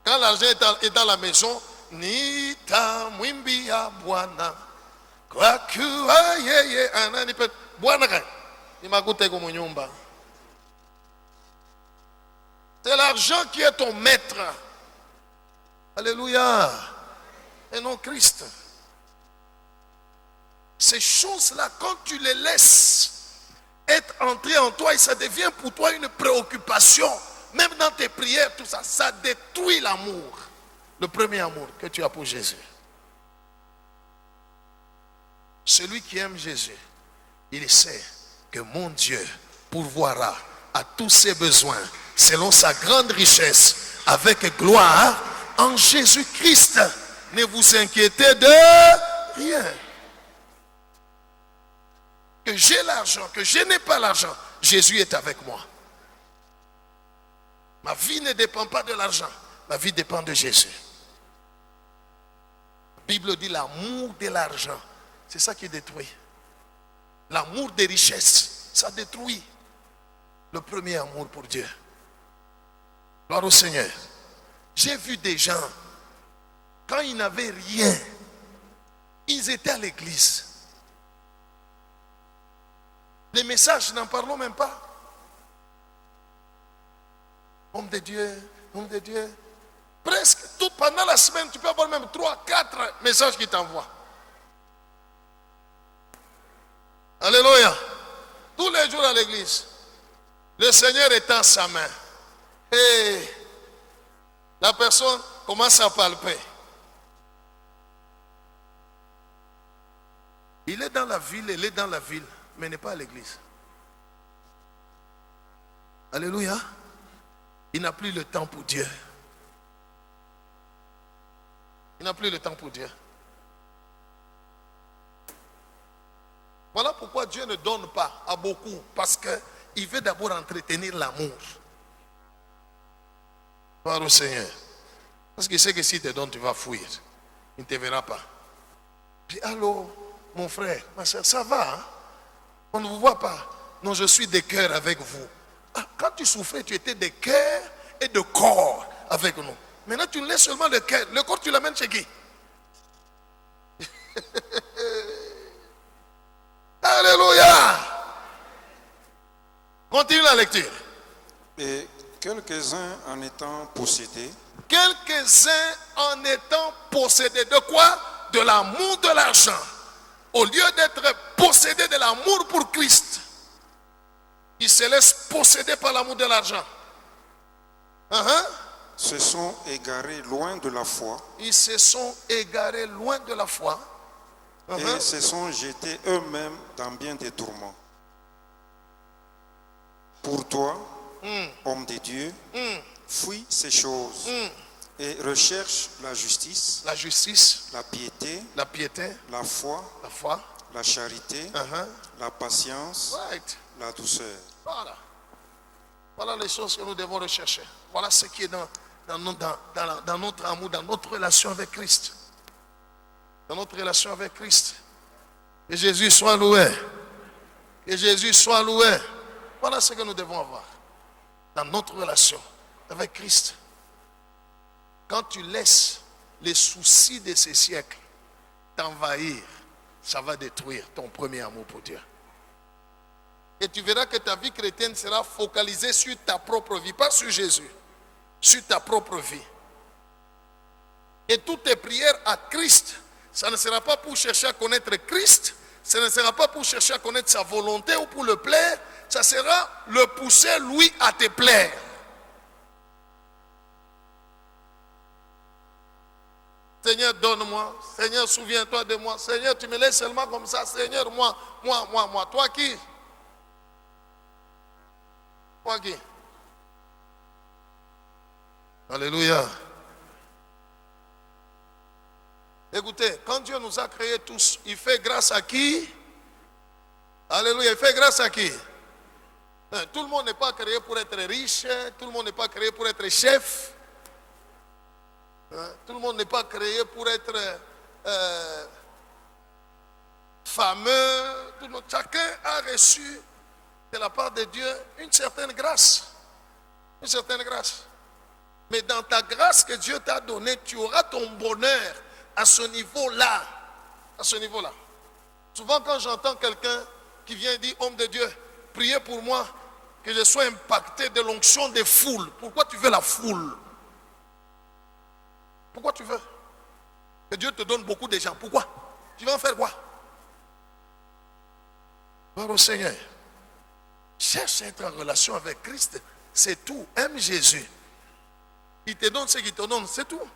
Quand l'argent est dans la maison, Nita mwimbia bwana kwa kuwa yeye ananipe bwana kai imakute kwa nyumba. C'est l'argent qui est ton maître. Alléluia. Et non Christ. Ces choses-là, quand tu les laisses être entrées en toi et ça devient pour toi une préoccupation, même dans tes prières, tout ça, ça détruit l'amour. Le premier amour que tu as pour Jésus. Celui qui aime Jésus, il sait que mon Dieu pourvoira à tous ses besoins selon sa grande richesse avec gloire en Jésus-Christ. Ne vous inquiétez de rien. Que j'ai l'argent, que je n'ai pas l'argent, Jésus est avec moi. Ma vie ne dépend pas de l'argent, ma vie dépend de Jésus. La Bible dit l'amour de l'argent, c'est ça qui détruit. L'amour des richesses, ça détruit le premier amour pour Dieu. Gloire au Seigneur. J'ai vu des gens, quand ils n'avaient rien, ils étaient à l'église. Les messages, n'en parlons même pas. Homme de Dieu. Presque tout pendant la semaine, tu peux avoir même 3, 4 messages qui t'envoient. Alléluia. Tous les jours à l'église, le Seigneur étend sa main. Et la personne commence à palper. Il est dans la ville, elle est dans la ville, mais n'est pas à l'église. Alléluia. Il n'a plus le temps pour Dieu. Il n'a plus le temps pour Dieu. Voilà pourquoi Dieu ne donne pas à beaucoup. Parce qu'il veut d'abord entretenir l'amour. Gloire au Seigneur. Parce qu'il sait que s'il te donne, tu vas fuir. Il ne te verra pas. Puis, allô, mon frère, ma soeur, ça va, hein? On ne vous voit pas. Non, je suis de cœur avec vous. Ah, quand tu souffrais, tu étais de cœur et de corps avec nous. Maintenant, tu nous laisses seulement le cœur. Le corps, tu l'amènes chez qui? Alléluia. Continue la lecture. Et quelques-uns en étant possédés, Quelques-uns en étant possédés de quoi? De l'amour de l'argent. Au lieu d'être possédés de l'amour pour Christ, ils se laissent posséder par l'amour de l'argent. se sont égarés loin de la foi Ils se sont égarés loin de la foi. et se sont jetés eux-mêmes dans bien des tourments. Pour toi, homme de Dieu, fuis ces choses et recherche la justice, La piété, la foi, la charité, la patience, right. la douceur. Voilà. Voilà les choses que nous devons rechercher. Voilà ce qui est dans notre amour, dans notre relation avec Christ. Dans notre relation avec Christ. Que Jésus soit loué. Que Jésus soit loué. Voilà ce que nous devons avoir dans notre relation avec Christ. Quand tu laisses les soucis de ces siècles t'envahir, ça va détruire ton premier amour pour Dieu. Et tu verras que ta vie chrétienne sera focalisée sur ta propre vie, pas sur Jésus, sur ta propre vie. Et toutes tes prières à Christ, ça ne sera pas pour chercher à connaître Christ, ça ne sera pas pour chercher à connaître sa volonté ou pour le plaire, ça sera le pousser lui à te plaire. Seigneur, donne-moi. Seigneur, souviens-toi de moi. Seigneur, tu me laisses seulement comme ça. Seigneur, moi. Toi qui? Toi qui? Alléluia. Écoutez, quand Dieu nous a créés tous, il fait grâce à qui? Alléluia. Il fait grâce à qui? Tout le monde n'est pas créé pour être riche. Tout le monde n'est pas créé pour être chef. Tout le monde n'est pas créé pour être fameux. Chacun a reçu de la part de Dieu une certaine grâce. Une certaine grâce. Mais dans ta grâce que Dieu t'a donnée, tu auras ton bonheur à ce niveau-là. À ce niveau-là. Souvent quand j'entends quelqu'un qui vient dire, homme de Dieu, priez pour moi que je sois impacté de l'onction des foules. Pourquoi tu veux la foule? Pourquoi tu veux que Dieu te donne beaucoup de gens? Pourquoi? Tu vas en faire quoi? Gloire au Seigneur. Cherche à être en relation avec Christ. C'est tout. Aime Jésus. Il te donne ce qu'il te donne. C'est tout.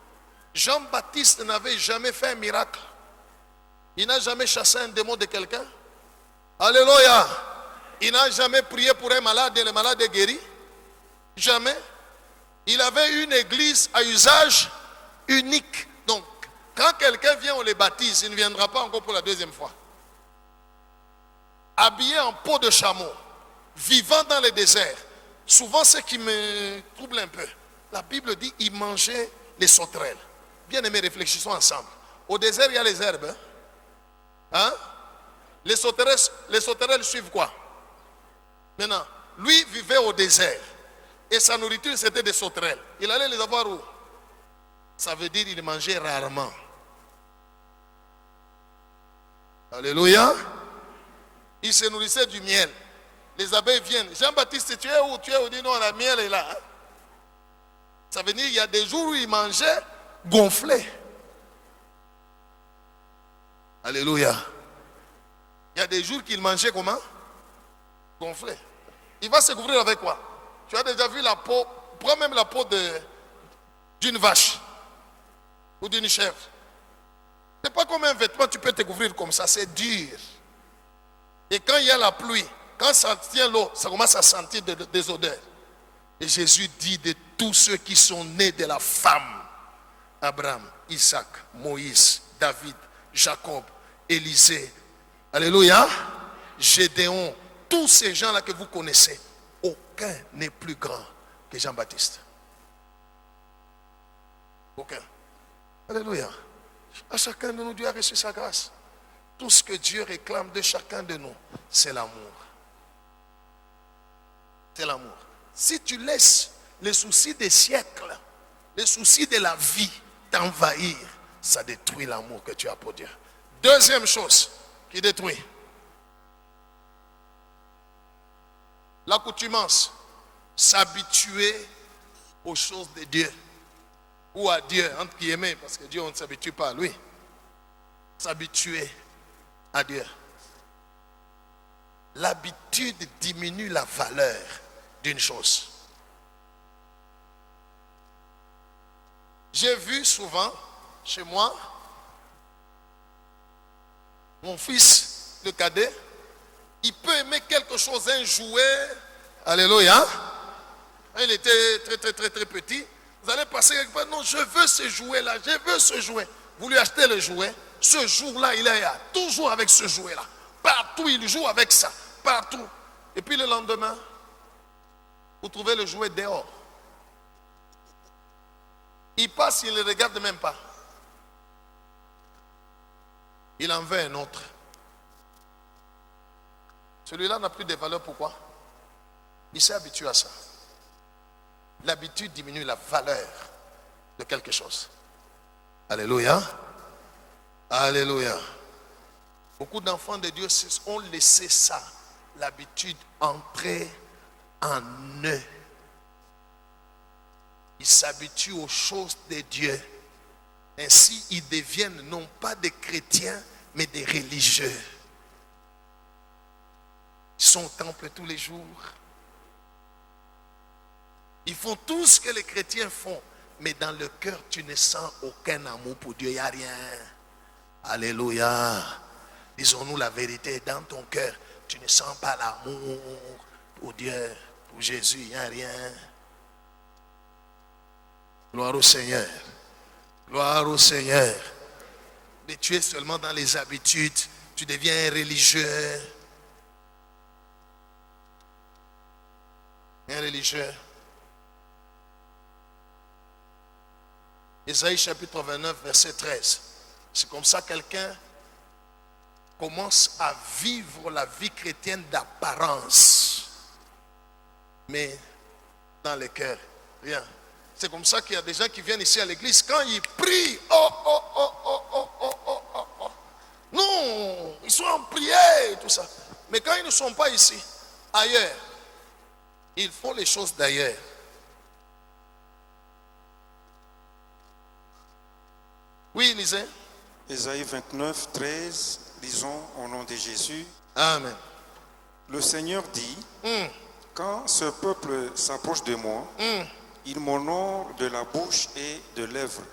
Jean-Baptiste n'avait jamais fait un miracle. Il n'a jamais chassé un démon de quelqu'un. Alléluia. Il n'a jamais prié pour un malade et le malade est guéri. Jamais. Il avait une église à usage unique. Donc, quand quelqu'un vient, on le baptise, il ne viendra pas encore pour la deuxième fois. Habillé en peau de chameau, vivant dans le désert. Souvent, ce qui me trouble un peu, la Bible dit il mangeait les sauterelles. Bien aimés, réfléchissons ensemble. Au désert, il y a les herbes. Hein? Les sauterelles suivent quoi? Maintenant, lui vivait au désert. Et sa nourriture, c'était des sauterelles. Il allait les avoir où? Ça veut dire qu'il mangeait rarement. Alléluia. Il se nourrissait du miel. Les abeilles viennent. Jean-Baptiste, tu es où? Tu es où? Il dit non, la miel est là. Ça veut dire qu'il y a des jours où il mangeait gonflé. Alléluia. Il y a des jours qu'il mangeait comment? Gonflé. Il va se couvrir avec quoi? Tu as déjà vu la peau? Prends même la peau d'une vache ou d'une chèvre. Ce n'est pas comme un vêtement, tu peux te couvrir comme ça, c'est dur. Et quand il y a la pluie, quand ça tient l'eau, ça commence à sentir des odeurs. Et Jésus dit de tous ceux qui sont nés de la femme, Abraham, Isaac, Moïse, David, Jacob, Élisée, alléluia, Gédéon, tous ces gens-là que vous connaissez, aucun n'est plus grand que Jean-Baptiste. Aucun. Alléluia. À chacun de nous, Dieu a reçu sa grâce. Tout ce que Dieu réclame de chacun de nous, c'est l'amour. C'est l'amour. Si tu laisses les soucis des siècles, les soucis de la vie t'envahir, ça détruit l'amour que tu as pour Dieu. Deuxième chose qui détruit, l'accoutumance, s'habituer aux choses de Dieu ou à Dieu, entre guillemets, parce que Dieu, on ne s'habitue pas à lui. S'habituer à Dieu. L'habitude diminue la valeur d'une chose. J'ai vu souvent chez moi mon fils, le cadet, il peut aimer quelque chose, un jouet, alléluia. Il était très petit. Vous allez passer quelque part, non, je veux ce jouet-là, je veux ce jouet. Vous lui achetez le jouet, ce jour-là, il est toujours avec ce jouet-là. Partout, il joue avec ça, partout. Et puis le lendemain, vous trouvez le jouet dehors. Il passe, il ne le regarde même pas. Il en veut un autre. Celui-là n'a plus de valeur, pourquoi? Il s'est habitué à ça. L'habitude diminue la valeur de quelque chose. Alléluia. Alléluia. Beaucoup d'enfants de Dieu ont laissé ça, l'habitude, entrer en eux. Ils s'habituent aux choses de Dieu. Ainsi, ils deviennent non pas des chrétiens, mais des religieux. Ils sont au temple tous les jours. Ils font tout ce que les chrétiens font. Mais dans le cœur, tu ne sens aucun amour pour Dieu. Il n'y a rien. Alléluia. Disons-nous la vérité. Dans ton cœur, tu ne sens pas l'amour pour Dieu, pour Jésus. Il n'y a rien. Gloire au Seigneur. Gloire au Seigneur. Mais tu es seulement dans les habitudes. Tu deviens un religieux. Un religieux. Ésaïe chapitre 29, verset 13. C'est comme ça que quelqu'un commence à vivre la vie chrétienne d'apparence. Mais dans le cœur, rien. C'est comme ça qu'il y a des gens qui viennent ici à l'église. Quand ils prient, non, ils sont en prière et tout ça. Mais quand ils ne sont pas ici, ailleurs, ils font les choses d'ailleurs. Oui, lisez. Ésaïe 29, 13, disons au nom de Jésus. Amen. Le Seigneur dit, quand ce peuple s'approche de moi, il m'honore de la bouche et de lèvres,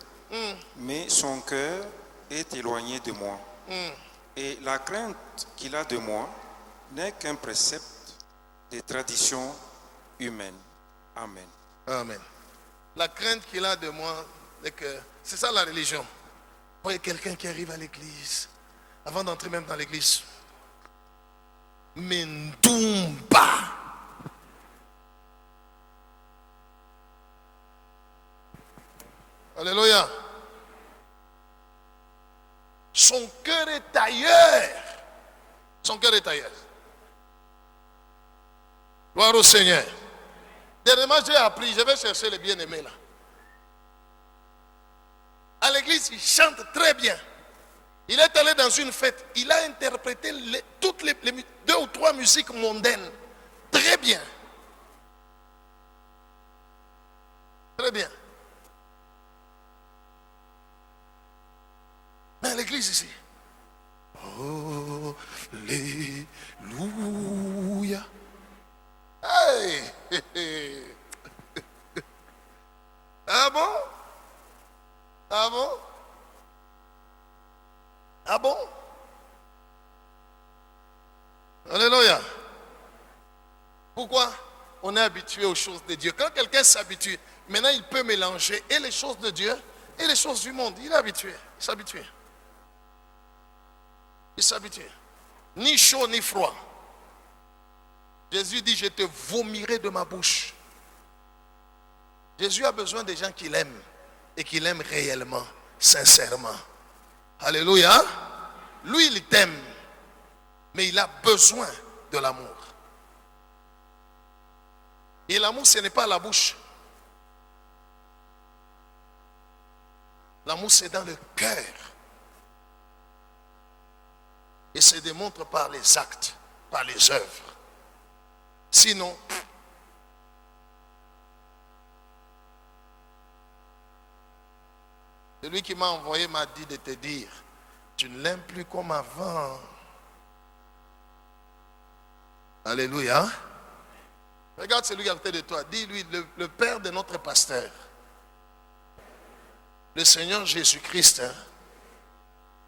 mais son cœur est éloigné de moi. Et la crainte qu'il a de moi n'est qu'un précepte des traditions humaines. Amen. Amen. La crainte qu'il a de moi, c'est ça la religion. Vous voyez quelqu'un qui arrive à l'église, avant d'entrer même dans l'église, Mendumba. Alléluia. Son cœur est ailleurs. Son cœur est ailleurs. Gloire au Seigneur. Dernièrement, j'ai appris, je vais chercher les bien-aimés là. À l'église, il chante très bien. Il est allé dans une fête. Il a interprété toutes les 2 ou 3 musiques mondaines. Très bien. Très bien. Mais à l'église ici. Alléluia. Hey. Ah bon? Ah bon? Ah bon? Alléluia. Pourquoi? on est habitué aux choses de Dieu. Quand quelqu'un s'habitue, maintenant il peut mélanger et les choses de Dieu et les choses du monde. Il est habitué, il s'habitue. Il s'habitue. Ni chaud ni froid. Jésus dit, je te vomirai de ma bouche. Jésus a besoin des gens qui l'aiment et qui l'aiment réellement, sincèrement. Alléluia. Lui, il t'aime, mais il a besoin de l'amour. Et l'amour, ce n'est pas la bouche. L'amour, c'est dans le cœur. Et se démontre par les actes, par les œuvres. Sinon, celui qui m'a envoyé m'a dit de te dire, tu ne l'aimes plus comme avant. Alléluia. Regarde celui qui est à côté de toi. Dis-lui, le père de notre pasteur, le Seigneur Jésus-Christ,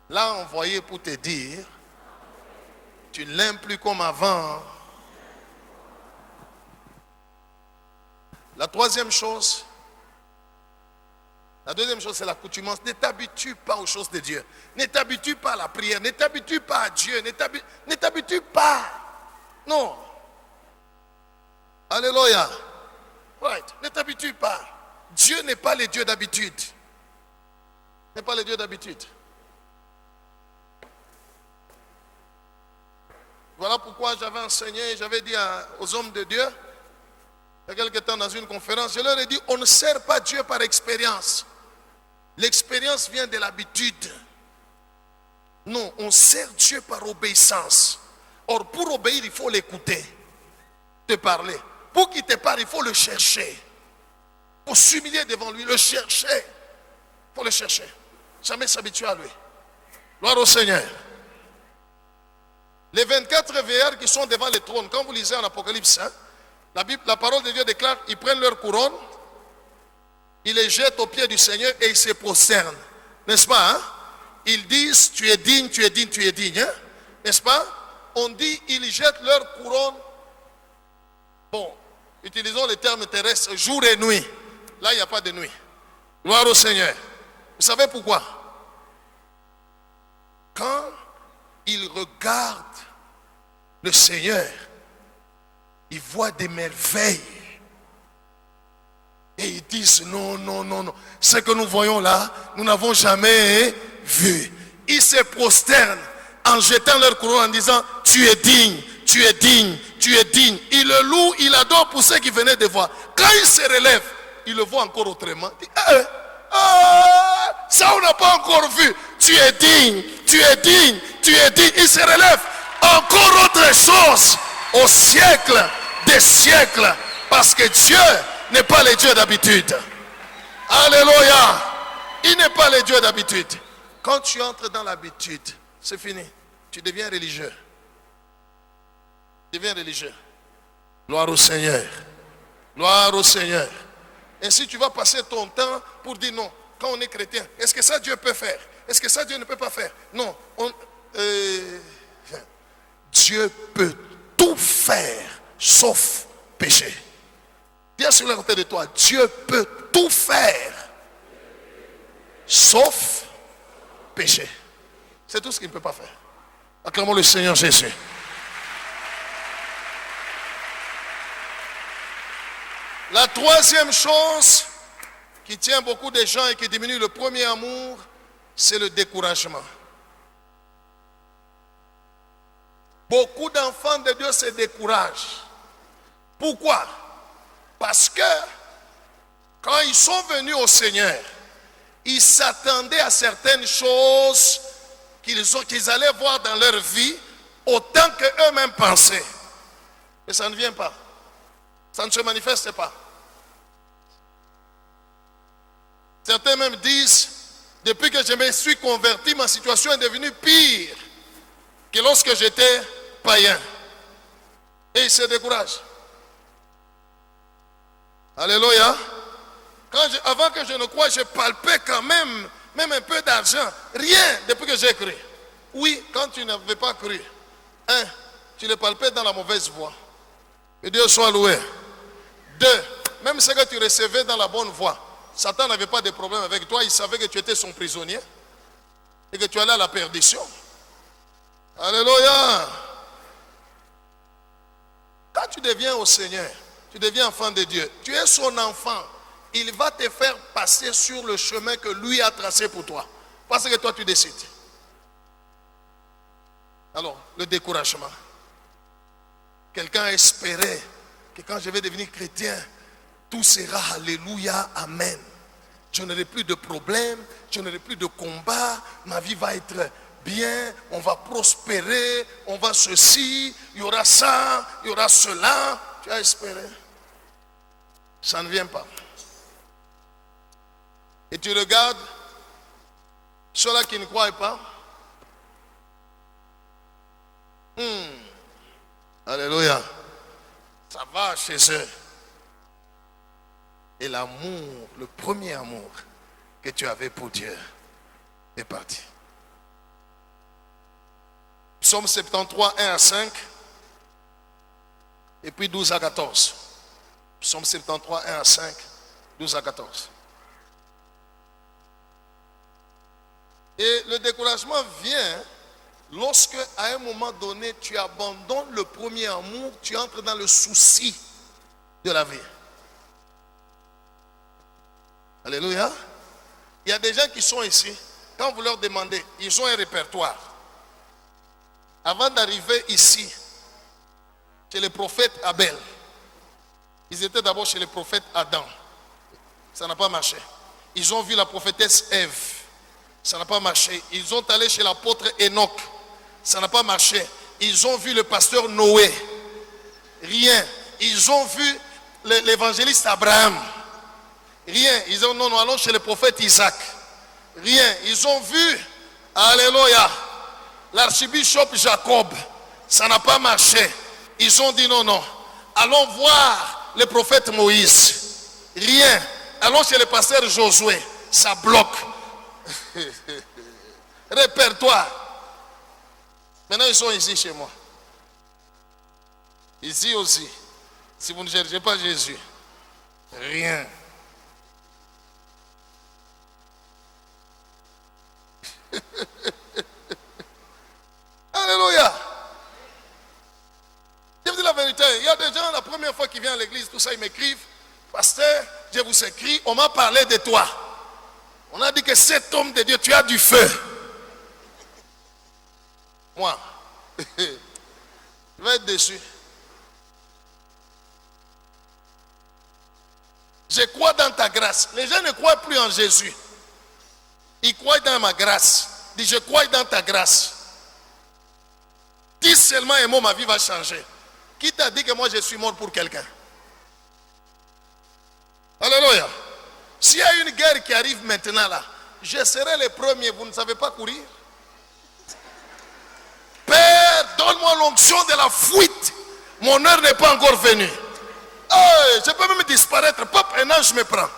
l'a envoyé pour te dire, tu ne l'aimes plus comme avant. La deuxième chose, c'est l'accoutumance. Ne t'habitue pas aux choses de Dieu. Ne t'habitue pas à la prière. Ne t'habitue pas à Dieu. Ne t'habitue pas. Non. Alléluia. Right. Ne t'habitue pas. Dieu n'est pas le Dieu d'habitude. N'est pas le Dieu d'habitude. Voilà pourquoi j'avais enseigné, j'avais dit aux hommes de Dieu, il y a quelque temps dans une conférence, je leur ai dit, on ne sert pas Dieu par expérience. L'expérience vient de l'habitude. Non, on sert Dieu par obéissance. Or, pour obéir, il faut l'écouter, te parler. Pour qu'il te parle, il faut le chercher. Il faut s'humilier devant lui, le chercher. Il faut le chercher. Jamais s'habituer à lui. Gloire au Seigneur. Les 24 veilleurs qui sont devant le trône, quand vous lisez en Apocalypse, la parole de Dieu déclare, ils prennent leur couronne, ils les jettent aux pieds du Seigneur et ils se prosternent. N'est-ce pas? Ils disent, tu es digne, tu es digne, tu es digne. N'est-ce pas? On dit, ils jettent leur couronne. Bon, utilisons les termes terrestres, jour et nuit. Là, il n'y a pas de nuit. Gloire au Seigneur. Vous savez pourquoi? Quand ils regardent le Seigneur, ils voient des merveilles. Et ils disent, non, non, non, non. Ce que nous voyons là, nous n'avons jamais vu. Ils se prosternent en jetant leur couronne en disant, tu es digne, tu es digne, tu es digne. Ils le louent, ils l'adorent pour ceux qui venaient de voir. Quand ils se relèvent, ils le voient encore autrement. Ils disent, ça on n'a pas encore vu. Tu es digne, tu es digne, tu es digne. Ils se relèvent. Encore autre chose au siècle des siècles. Parce que Dieu n'est pas le Dieu d'habitude. Alléluia. Il n'est pas le Dieu d'habitude. Quand tu entres dans l'habitude, c'est fini. Tu deviens religieux. Tu deviens religieux. Gloire au Seigneur. Gloire au Seigneur. Ainsi tu vas passer ton temps pour dire non. Quand on est chrétien, est-ce que ça Dieu peut faire? Est-ce que ça Dieu ne peut pas faire? Non. Dieu peut tout faire sauf pécher. Dis à celui à côté de toi, Dieu peut tout faire sauf pécher. C'est tout ce qu'il ne peut pas faire. Acclamons le Seigneur Jésus. La troisième chose qui tient beaucoup de gens et qui diminue le premier amour, c'est le découragement. Beaucoup d'enfants de Dieu se découragent. Pourquoi? Parce que quand ils sont venus au Seigneur, ils s'attendaient à certaines choses qu'ils allaient voir dans leur vie autant qu'eux-mêmes pensaient. Et ça ne vient pas. Ça ne se manifeste pas. Certains même disent, depuis que je me suis converti, ma situation est devenue pire que lorsque j'étais païen. Et ils se découragent. Alléluia. Avant que je ne croie, je palpais quand même un peu d'argent. Rien depuis que j'ai cru. Oui, quand tu n'avais pas cru, tu le palpais dans la mauvaise voie. Que Dieu soit loué. Deux, même ce que tu recevais dans la bonne voie, Satan n'avait pas de problème avec toi. Il savait que tu étais son prisonnier et que tu allais à la perdition. Alléluia. Quand tu deviens au Seigneur, tu deviens enfant de Dieu, tu es son enfant. Il va te faire passer sur le chemin que lui a tracé pour toi. Parce que toi, tu décides. Alors, le découragement. Quelqu'un espérait que quand je vais devenir chrétien, tout sera alléluia, amen. Je n'aurai plus de problèmes, je n'aurai plus de combats, ma vie va être bien, on va prospérer, on va ceci, il y aura ça, il y aura cela. Tu as espéré. Ça ne vient pas. Et tu regardes ceux-là qui ne croient pas. Alléluia. Ça va chez eux. Et l'amour, le premier amour que tu avais pour Dieu est parti. Psaume 73, 1 à 5. Et puis 12 à 14. Psaume 73, 1 à 5, 12 à 14. Et le découragement vient lorsque, à un moment donné, tu abandonnes le premier amour, tu entres dans le souci de la vie. Alléluia. Il y a des gens qui sont ici, quand vous leur demandez, ils ont un répertoire. Avant d'arriver ici, chez le prophète Abel, ils étaient d'abord chez le prophète Adam. Ça n'a pas marché. Ils ont vu la prophétesse Ève. Ça n'a pas marché. Ils sont allés chez l'apôtre Enoch. Ça n'a pas marché. Ils ont vu le pasteur Noé. Rien. Ils ont vu l'évangéliste Abraham. Rien. Ils ont non, non, allons chez le prophète Isaac. Rien. Ils ont vu, alléluia, l'archibishop Jacob. Ça n'a pas marché. Ils ont dit non, non. Allons voir le prophète Moïse. Rien. Allons chez le pasteur Josué. Ça bloque. Répertoire. Maintenant ils sont ici chez moi. Ici aussi. Si vous ne cherchez pas Jésus, rien. Alléluia. Je vous dis la vérité, il y a des gens, la première fois qu'ils viennent à l'église, tout ça, ils m'écrivent, pasteur, je vous écris, on m'a parlé de toi. On a dit que cet homme de Dieu, tu as du feu. Moi, je vais être déçu. Je crois dans ta grâce. Les gens ne croient plus en Jésus. Ils croient dans ma grâce. Dis, je crois dans ta grâce. Dis seulement un mot, ma vie va changer. Qui t'a dit que moi je suis mort pour quelqu'un? Alléluia. S'il y a une guerre qui arrive maintenant là, je serai le premier. Vous ne savez pas courir? Père, donne-moi l'onction de la fuite. Mon heure n'est pas encore venue. Oh, je peux même disparaître. Pop, un ange me prend.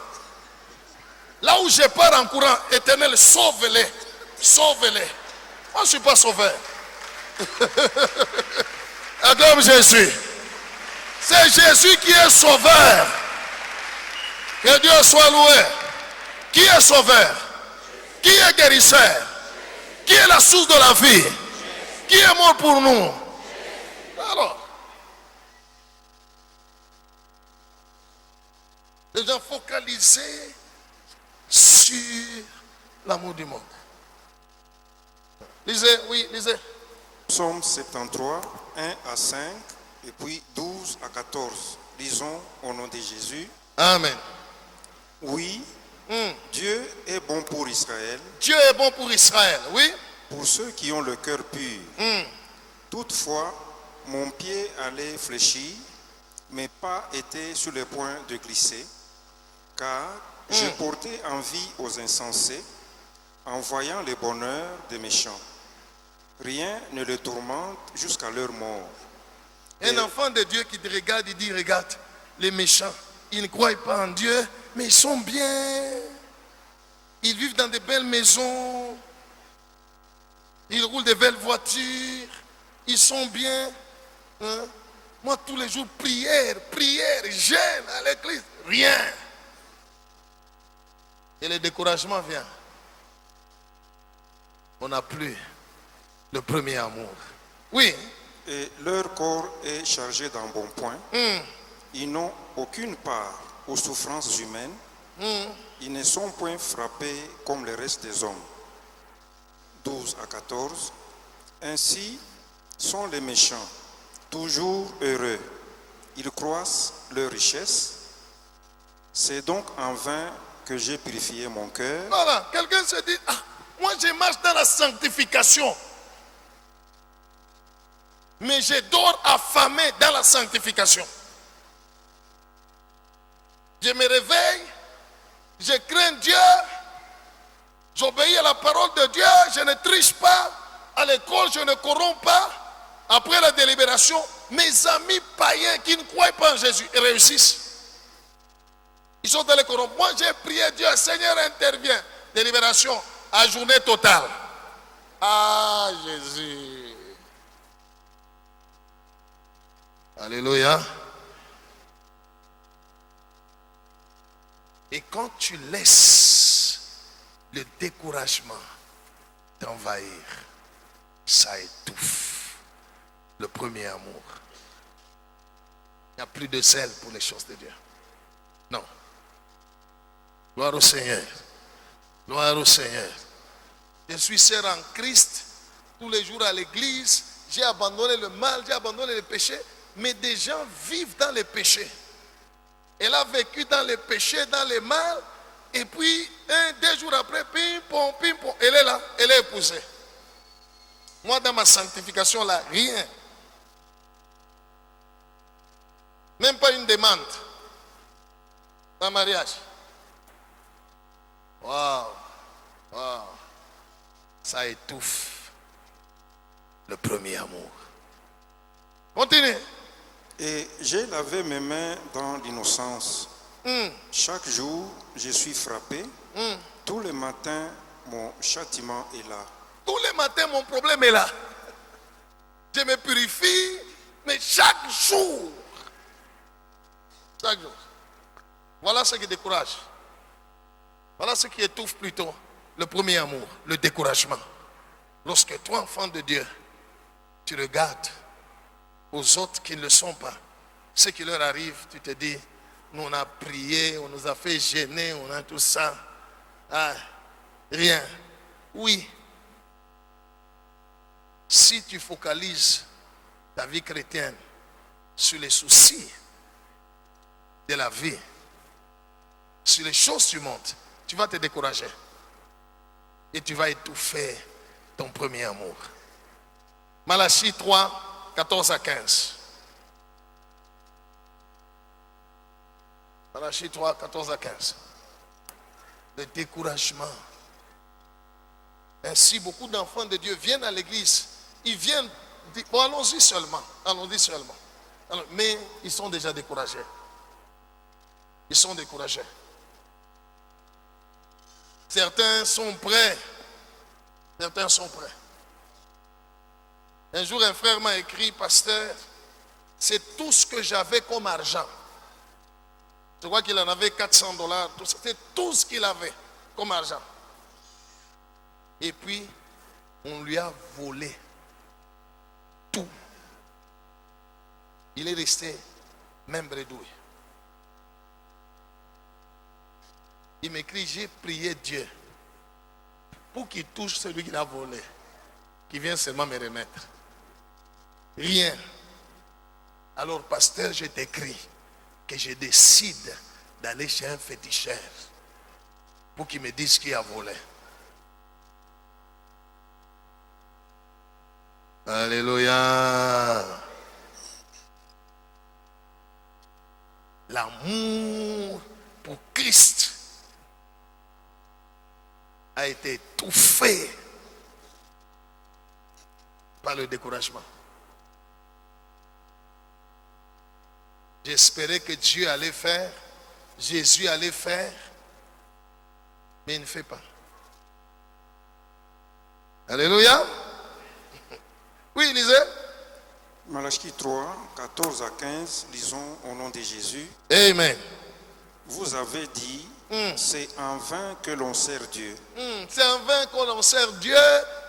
Là où je pars en courant, Éternel, sauve-les. Sauve-les. Moi, je ne suis pas sauveur. Acclame Jésus. C'est Jésus qui est sauveur. Que Dieu soit loué. Qui est sauveur? Qui est guérisseur? Qui est la source de la vie? Qui est mort pour nous? Alors, les gens focalisés sur l'amour du monde. Lisez, oui, lisez. Psaume 73, 1 à 5 et puis 12 à 14. Lisons au nom de Jésus. Amen. Oui, Dieu est bon pour Israël. Dieu est bon pour Israël, oui. Pour ceux qui ont le cœur pur. Toutefois, mon pied allait fléchir, mes pas étaient sur le point de glisser, car je portais envie aux insensés en voyant le bonheur des méchants. Rien ne les tourmente jusqu'à leur mort. Un enfant de Dieu qui te regarde, il dit, regarde, les méchants, ils ne croient pas en Dieu, mais ils sont bien. Ils vivent dans de belles maisons. Ils roulent de belles voitures. Ils sont bien. Hein? Moi, tous les jours, prière, jeûne à l'église, rien. Et le découragement vient. On n'a plus le premier amour. Oui. Et leur corps est chargé d'embonpoint. Ils n'ont aucune part aux souffrances humaines. Ils ne sont point frappés comme le reste des hommes. 12 à 14. Ainsi sont les méchants, toujours heureux. Ils croissent leur richesse. C'est donc en vain que j'ai purifié mon cœur. Voilà, quelqu'un se dit, ah, moi je marche dans la sanctification. Mais je dors affamé dans la sanctification. Je me réveille, je crains Dieu, j'obéis à la parole de Dieu, je ne triche pas, à l'école je ne corromps pas. Après la délibération, mes amis païens qui ne croient pas en Jésus réussissent. Ils sont allés corrompre. Moi j'ai prié Dieu, Seigneur intervient. Délibération à journée totale. Ah Jésus. Alléluia. Et quand tu laisses le découragement t'envahir, ça étouffe le premier amour. Il n'y a plus de zèle pour les choses de Dieu. Non. Gloire au Seigneur. Gloire au Seigneur. Je suis sœur en Christ tous les jours à l'église. J'ai abandonné le mal, j'ai abandonné le péché. Mais des gens vivent dans les péchés. Elle a vécu dans les péchés, dans les mal. Et puis, 2 jours après, pim, pom, elle est là, elle est épousée. Moi, dans ma sanctification, là, rien. Même pas une demande. Un mariage. Waouh. Waouh. Ça étouffe le premier amour. Continuez. Et j'ai lavé mes mains dans l'innocence. Chaque jour, je suis frappé. Tous les matins, mon châtiment est là. Tous les matins, mon problème est là. Je me purifie, mais chaque jour. Chaque jour. Voilà ce qui décourage. Voilà ce qui étouffe plutôt le premier amour, le découragement. Lorsque toi, enfant de Dieu, tu regardes aux autres qui ne le sont pas, ce qui leur arrive, tu te dis, nous on a prié, on nous a fait gêner, on a tout ça. Ah, rien. Oui. Si tu focalises ta vie chrétienne sur les soucis de la vie, sur les choses du monde, tu vas te décourager. Et tu vas étouffer ton premier amour. Malachie 3, 14 à 15. Malachie 3, 14 à 15. Le découragement. Ainsi, beaucoup d'enfants de Dieu viennent à l'église. Ils viennent, bon, allons-y seulement. Allons-y seulement. Alors, mais ils sont déjà découragés. Ils sont découragés. Certains sont prêts. Certains sont prêts. Un jour, un frère m'a écrit, pasteur, c'est tout ce que j'avais comme argent. Je crois qu'il en avait 400 $. C'était tout ce qu'il avait comme argent. Et puis, on lui a volé tout. Il est resté même bredouille. Il m'écrit, j'ai prié Dieu pour qu'il touche celui qui l'a volé, qui vient seulement me remettre. Rien. Alors, pasteur, je t'écris que je décide d'aller chez un féticheur pour qu'il me dise qui a volé. Alléluia. L'amour pour Christ a été étouffé par le découragement. J'espérais que Dieu allait faire, Jésus allait faire, mais il ne fait pas. Alléluia. Oui, lisez. Malachie 3, 14 à 15, lisons au nom de Jésus. Amen. Vous avez dit, c'est en vain que l'on sert Dieu. C'est en vain que l'on sert Dieu.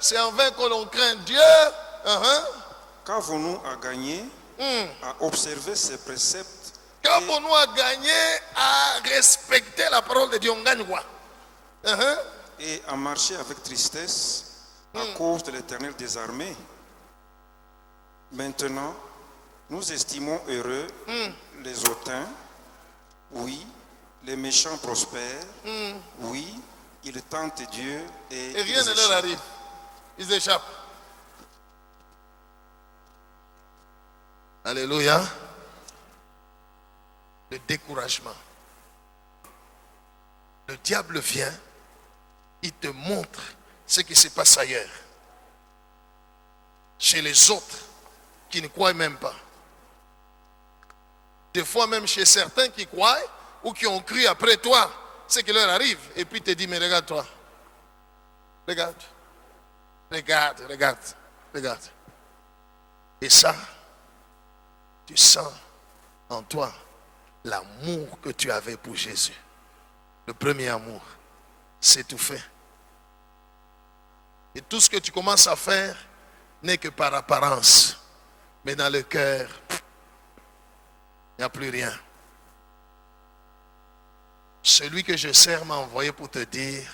C'est en vain que l'on craint Dieu. Qu'avons-nous à gagner à observer ces préceptes Qu'avons-nous à gagner à respecter la parole de Dieu? On gagne quoi? et à marcher avec tristesse à cause de l'Éternel des armées? Maintenant, nous estimons heureux les hautains. Oui, les méchants prospèrent. Oui, ils tentent Dieu et rien ne leur arrive. Ils échappent. Alléluia. Le découragement. Le diable vient, il te montre ce qui se passe ailleurs. Chez les autres qui ne croient même pas. Des fois même chez certains qui croient ou qui ont cru après toi ce qui leur arrive. Et puis te dit, mais regarde-toi. Regarde. Regarde, regarde, regarde. Et ça, tu sens en toi l'amour que tu avais pour Jésus. Le premier amour, c'est tout fait. Et tout ce que tu commences à faire n'est que par apparence. Mais dans le cœur, il n'y a plus rien. Celui que je sers m'a envoyé pour te dire,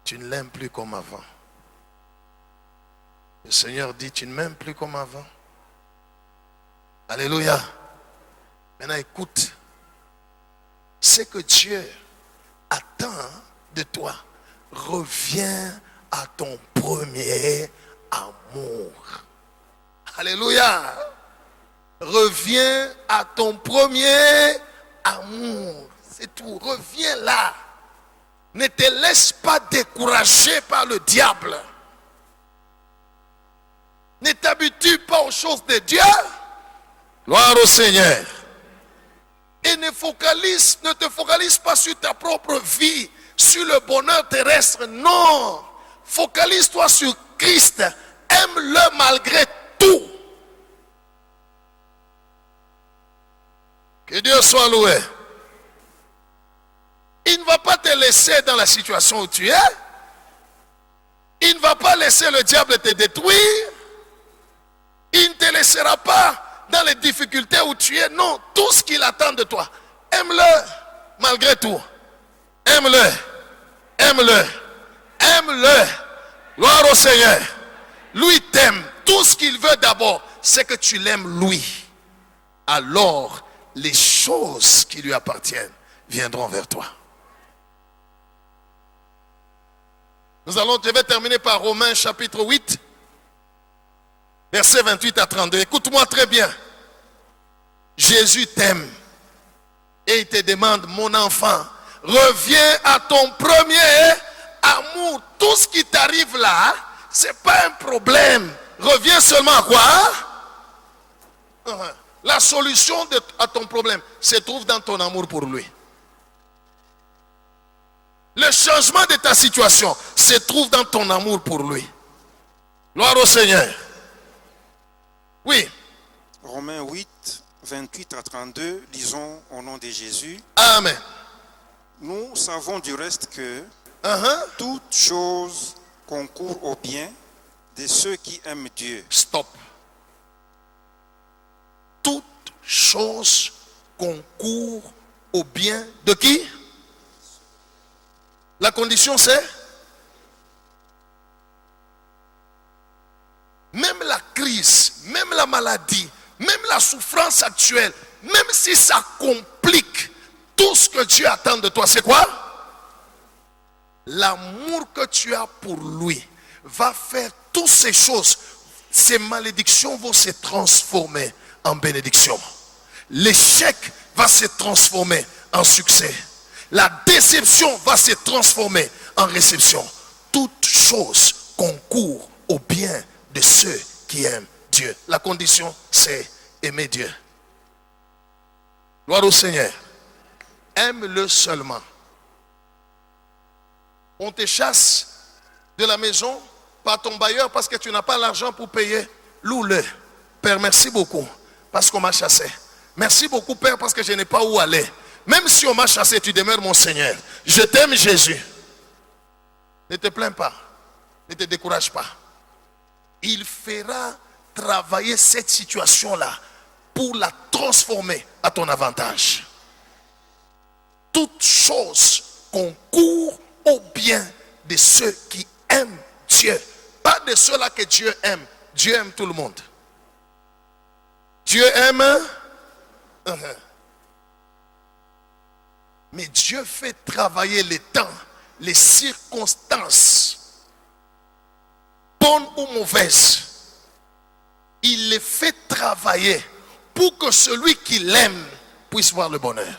tu ne l'aimes plus comme avant. Le Seigneur dit, tu ne m'aimes plus comme avant. Alléluia. Maintenant écoute, ce que Dieu attend de toi, reviens à ton premier amour. Alléluia. Reviens à ton premier amour. C'est tout. Reviens là. Ne te laisse pas décourager par le diable. Ne t'habitue pas aux choses de Dieu. Gloire au Seigneur. Et ne te focalise pas sur ta propre vie, sur le bonheur terrestre. Non. Focalise-toi sur Christ. Aime-le malgré tout. Que Dieu soit loué. Il ne va pas te laisser dans la situation où tu es. Il ne va pas laisser le diable te détruire. Il ne te laissera pas dans les difficultés où tu es. Non, tout ce qu'il attend de toi, aime-le malgré tout. Aime-le. Aime-le. Aime-le. Gloire au Seigneur. Lui t'aime. Tout ce qu'il veut d'abord, c'est que tu l'aimes lui. Alors, les choses qui lui appartiennent viendront vers toi. Je vais terminer par Romains chapitre 8, versets 28 à 32. Écoute-moi très bien. Jésus t'aime et il te demande, mon enfant, reviens à ton premier amour. Tout ce qui t'arrive là, ce n'est pas un problème. Reviens seulement à quoi? La solution à ton problème se trouve dans ton amour pour lui. Le changement de ta situation se trouve dans ton amour pour lui. Gloire au Seigneur. Oui. Romains 8, 28 à 32, lisons au nom de Jésus. Amen. Nous savons du reste que toute chose concourt au bien de ceux qui aiment Dieu. Stop. Toute chose concourt au bien de qui? La condition c'est même la crise, même la maladie, même la souffrance actuelle, même si ça complique, tout ce que Dieu attend de toi, c'est quoi? L'amour que tu as pour lui va faire toutes ces choses. Ces malédictions vont se transformer en bénédiction. L'échec va se transformer en succès. La déception va se transformer en réception. Toute chose concourt au bien de ceux qui aiment Dieu. La condition, c'est aimer Dieu. Gloire au Seigneur. Aime-le seulement. On te chasse de la maison par ton bailleur parce que tu n'as pas l'argent pour payer loue-le. Père, merci beaucoup parce qu'on m'a chassé. Merci beaucoup, Père, parce que je n'ai pas où aller. Même si on m'a chassé, tu demeures mon Seigneur. Je t'aime, Jésus. Ne te plains pas. Ne te décourage pas. Il fera travailler cette situation-là pour la transformer à ton avantage. Toute chose concourt au bien de ceux qui aiment Dieu. Pas de ceux-là que Dieu aime. Dieu aime tout le monde. Dieu aime. Mais Dieu fait travailler les temps, les circonstances, bonnes ou mauvaises. Il les fait travailler pour que celui qui l'aime puisse voir le bonheur.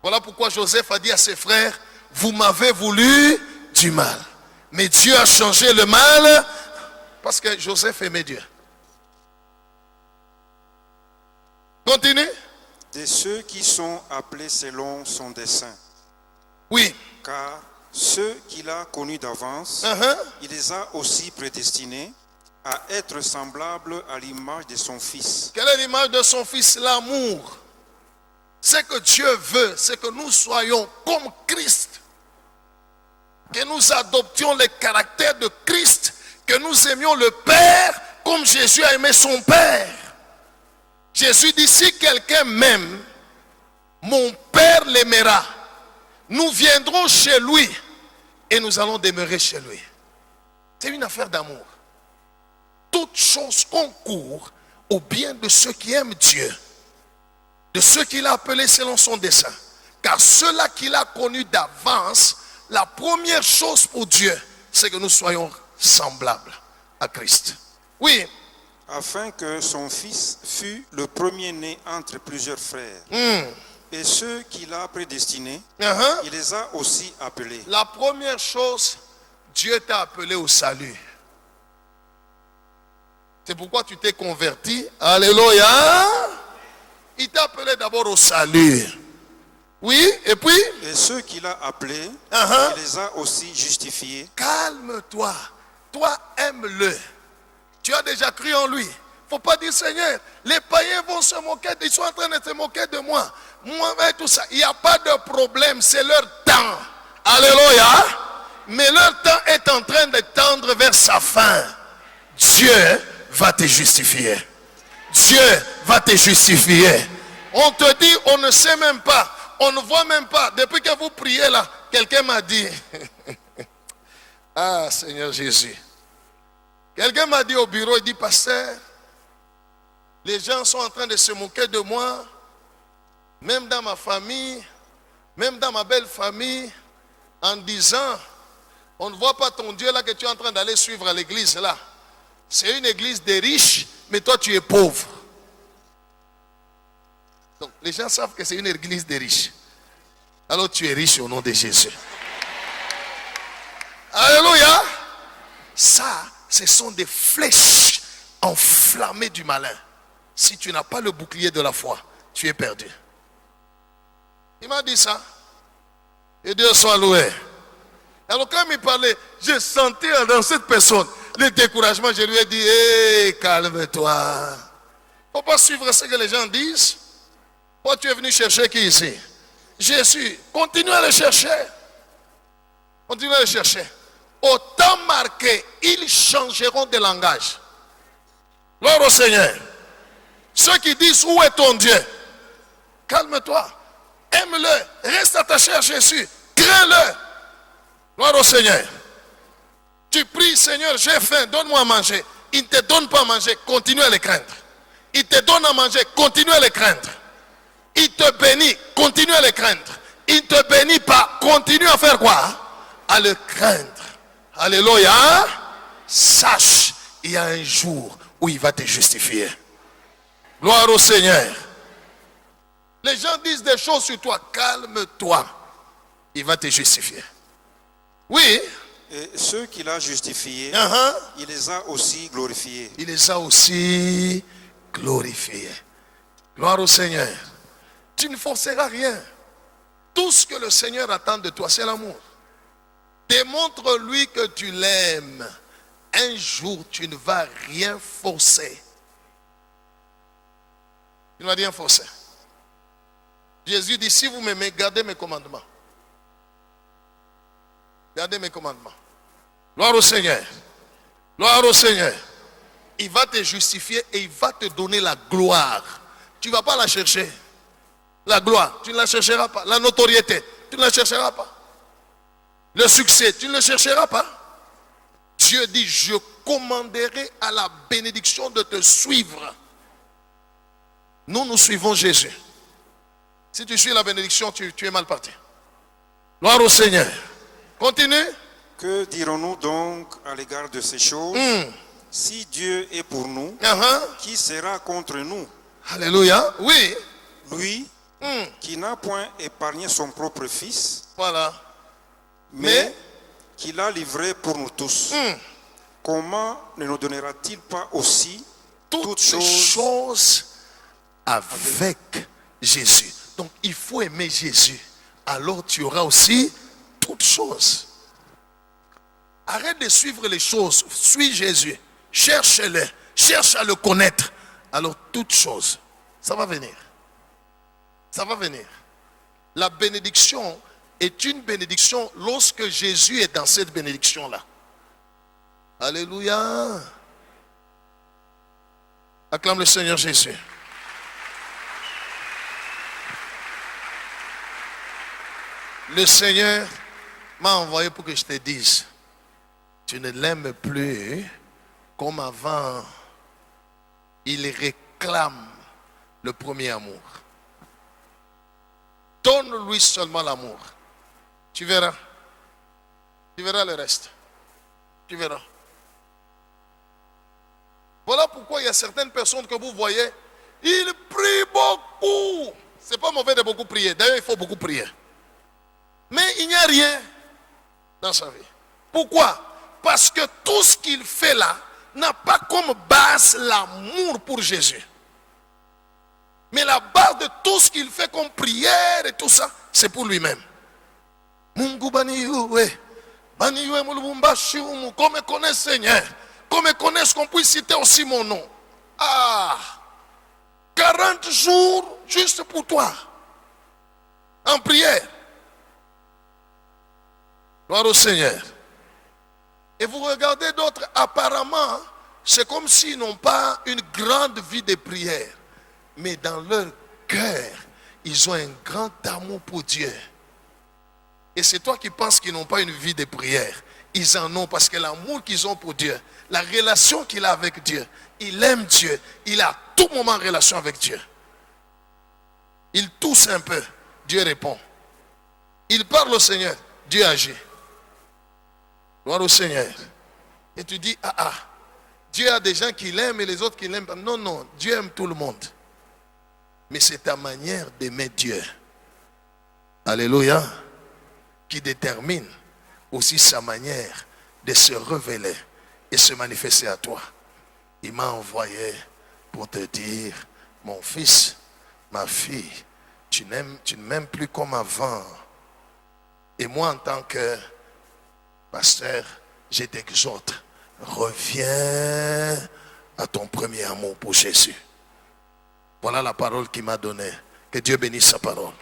Voilà pourquoi Joseph a dit à ses frères, vous m'avez voulu du mal. Mais Dieu a changé le mal parce que Joseph aimait Dieu. Continue. De ceux qui sont appelés selon son dessein. Oui. Car ceux qu'il a connus d'avance, il les a aussi prédestinés à être semblables à l'image de son Fils. Quelle est l'image de son Fils? L'amour. Ce que Dieu veut, c'est que nous soyons comme Christ. Que nous adoptions le caractère de Christ. Que nous aimions le Père comme Jésus a aimé son Père. Jésus dit, si quelqu'un m'aime, mon Père l'aimera. Nous viendrons chez lui et nous allons demeurer chez lui. C'est une affaire d'amour. Toute chose concourt au bien de ceux qui aiment Dieu, de ceux qu'il a appelés selon son dessein. Car ceux-là qu'il a connus d'avance, la première chose pour Dieu, c'est que nous soyons semblables à Christ. Oui. Afin que son Fils fût le premier-né entre plusieurs frères. Et ceux qu'il a prédestinés, il les a aussi appelés. La première chose, Dieu t'a appelé au salut. C'est pourquoi tu t'es converti. Alléluia. Il t'a appelé d'abord au salut. Oui, et puis? Et ceux qu'il a appelés, il les a aussi justifiés. Calme-toi. Toi, aime-le. Tu as déjà cru en lui. Il ne faut pas dire, Seigneur, les païens vont se moquer, ils sont en train de se moquer de moi. Moi, et tout ça. Il n'y a pas de problème, c'est leur temps. Alléluia. Mais leur temps est en train de tendre vers sa fin. Dieu va te justifier. Dieu va te justifier. On te dit, on ne sait même pas, on ne voit même pas. Depuis que vous priez là, quelqu'un m'a dit, ah Seigneur Jésus. Quelqu'un m'a dit au bureau, il dit, pasteur, les gens sont en train de se moquer de moi, même dans ma famille, même dans ma belle famille, en disant, on ne voit pas ton Dieu là que tu es en train d'aller suivre à l'église là. C'est une église des riches, mais toi tu es pauvre. Donc les gens savent que c'est une église des riches. Alors tu es riche au nom de Jésus. Alléluia. Ça, ce sont des flèches enflammées du malin. Si tu n'as pas le bouclier de la foi, tu es perdu. Il m'a dit ça. Et Dieu soit loué. Alors quand il parlait, j'ai senti dans cette personne le découragement. Je lui ai dit, hé, calme-toi. Il ne faut pas suivre ce que les gens disent. Toi, tu es venu chercher qui ici? Jésus. Continue à le chercher. Continue à le chercher. Au temps marqué, ils changeront de langage. Gloire au Seigneur. Ceux qui disent, où est ton Dieu? Calme-toi. Aime-le. Reste attaché à Jésus. Crains-le. Gloire au Seigneur. Tu pries, Seigneur, j'ai faim, donne-moi à manger. Il ne te donne pas à manger, continue à le craindre. Il te donne à manger, continue à le craindre. Il te bénit, continue à le craindre. Il ne te bénit pas, continue à faire quoi? À le craindre. Alléluia. Sache, il y a un jour où il va te justifier. Gloire au Seigneur. Les gens disent des choses sur toi, calme-toi. Il va te justifier. Oui. Et ceux qu'il a justifiés, il les a aussi glorifiés. Il les a aussi glorifiés. Gloire au Seigneur. Tu ne forceras rien. Tout ce que le Seigneur attend de toi, c'est l'amour. Démontre-lui que tu l'aimes un jour, tu ne vas rien forcer. Tu ne vas rien forcer. Jésus dit, si vous m'aimez, gardez mes commandements. Gardez mes commandements. Gloire au Seigneur. Gloire au Seigneur. Il va te justifier et il va te donner la gloire. Tu ne vas pas la chercher. La gloire, tu ne la chercheras pas. La notoriété, tu ne la chercheras pas. Le succès, tu ne le chercheras pas. Dieu dit, je commanderai à la bénédiction de te suivre. Nous suivons Jésus. Si tu suis la bénédiction, tu es mal parti. Gloire au Seigneur. Continue. Que dirons-nous donc à l'égard de ces choses? Si Dieu est pour nous, qui sera contre nous? Alléluia. Oui. Lui qui n'a point épargné son propre fils, voilà, mais qui l'a livré pour nous tous. Comment ne nous donnera-t-il pas aussi toutes choses avec Jésus? Donc il faut aimer Jésus. Alors tu auras aussi toutes choses. Arrête de suivre les choses. Suis Jésus. Cherche-le. Cherche à le connaître. Alors toutes choses. Ça va venir. Ça va venir. La bénédiction est une bénédiction lorsque Jésus est dans cette bénédiction-là. Alléluia. Acclame le Seigneur Jésus. Le Seigneur m'a envoyé pour que je te dise, tu ne l'aimes plus comme avant. Il réclame le premier amour. Donne-lui seulement l'amour. Tu verras. Tu verras le reste. Tu verras. Voilà pourquoi il y a certaines personnes que vous voyez, ils prient beaucoup. C'est pas mauvais de beaucoup prier. D'ailleurs, il faut beaucoup prier. Mais il n'y a rien dans sa vie. Pourquoi? Parce que tout ce qu'il fait là n'a pas comme base l'amour pour Jésus. Mais la base de tout ce qu'il fait comme prière et tout ça, c'est pour lui-même. Mungu baniyue, baniyue mulubumbashi umu, qu'on me connaisse Seigneur, qu'on me connaisse, qu'on puisse citer aussi mon nom. 40 jours juste pour toi, en prière. Gloire au Seigneur. Et vous regardez d'autres, apparemment, c'est comme s'ils n'ont pas une grande vie de prière. Mais dans leur cœur, ils ont un grand amour pour Dieu. Et c'est toi qui penses qu'ils n'ont pas une vie de prière. Ils en ont parce que l'amour qu'ils ont pour Dieu, la relation qu'il a avec Dieu, il aime Dieu, il a à tout moment relation avec Dieu. Il tousse un peu, Dieu répond. Il parle au Seigneur, Dieu agit. Gloire au Seigneur. Et tu dis, Dieu a des gens qui l'aiment et les autres qui l'aiment pas. Non, non, Dieu aime tout le monde. Mais c'est ta manière d'aimer Dieu. Alléluia. Qui détermine aussi sa manière de se révéler et se manifester à toi. Il m'a envoyé pour te dire, mon fils, ma fille, tu ne m'aimes plus comme avant. Et moi, en tant que pasteur, je t'exhorte, reviens à ton premier amour pour Jésus. Voilà la parole qu'il m'a donnée. Que Dieu bénisse sa parole.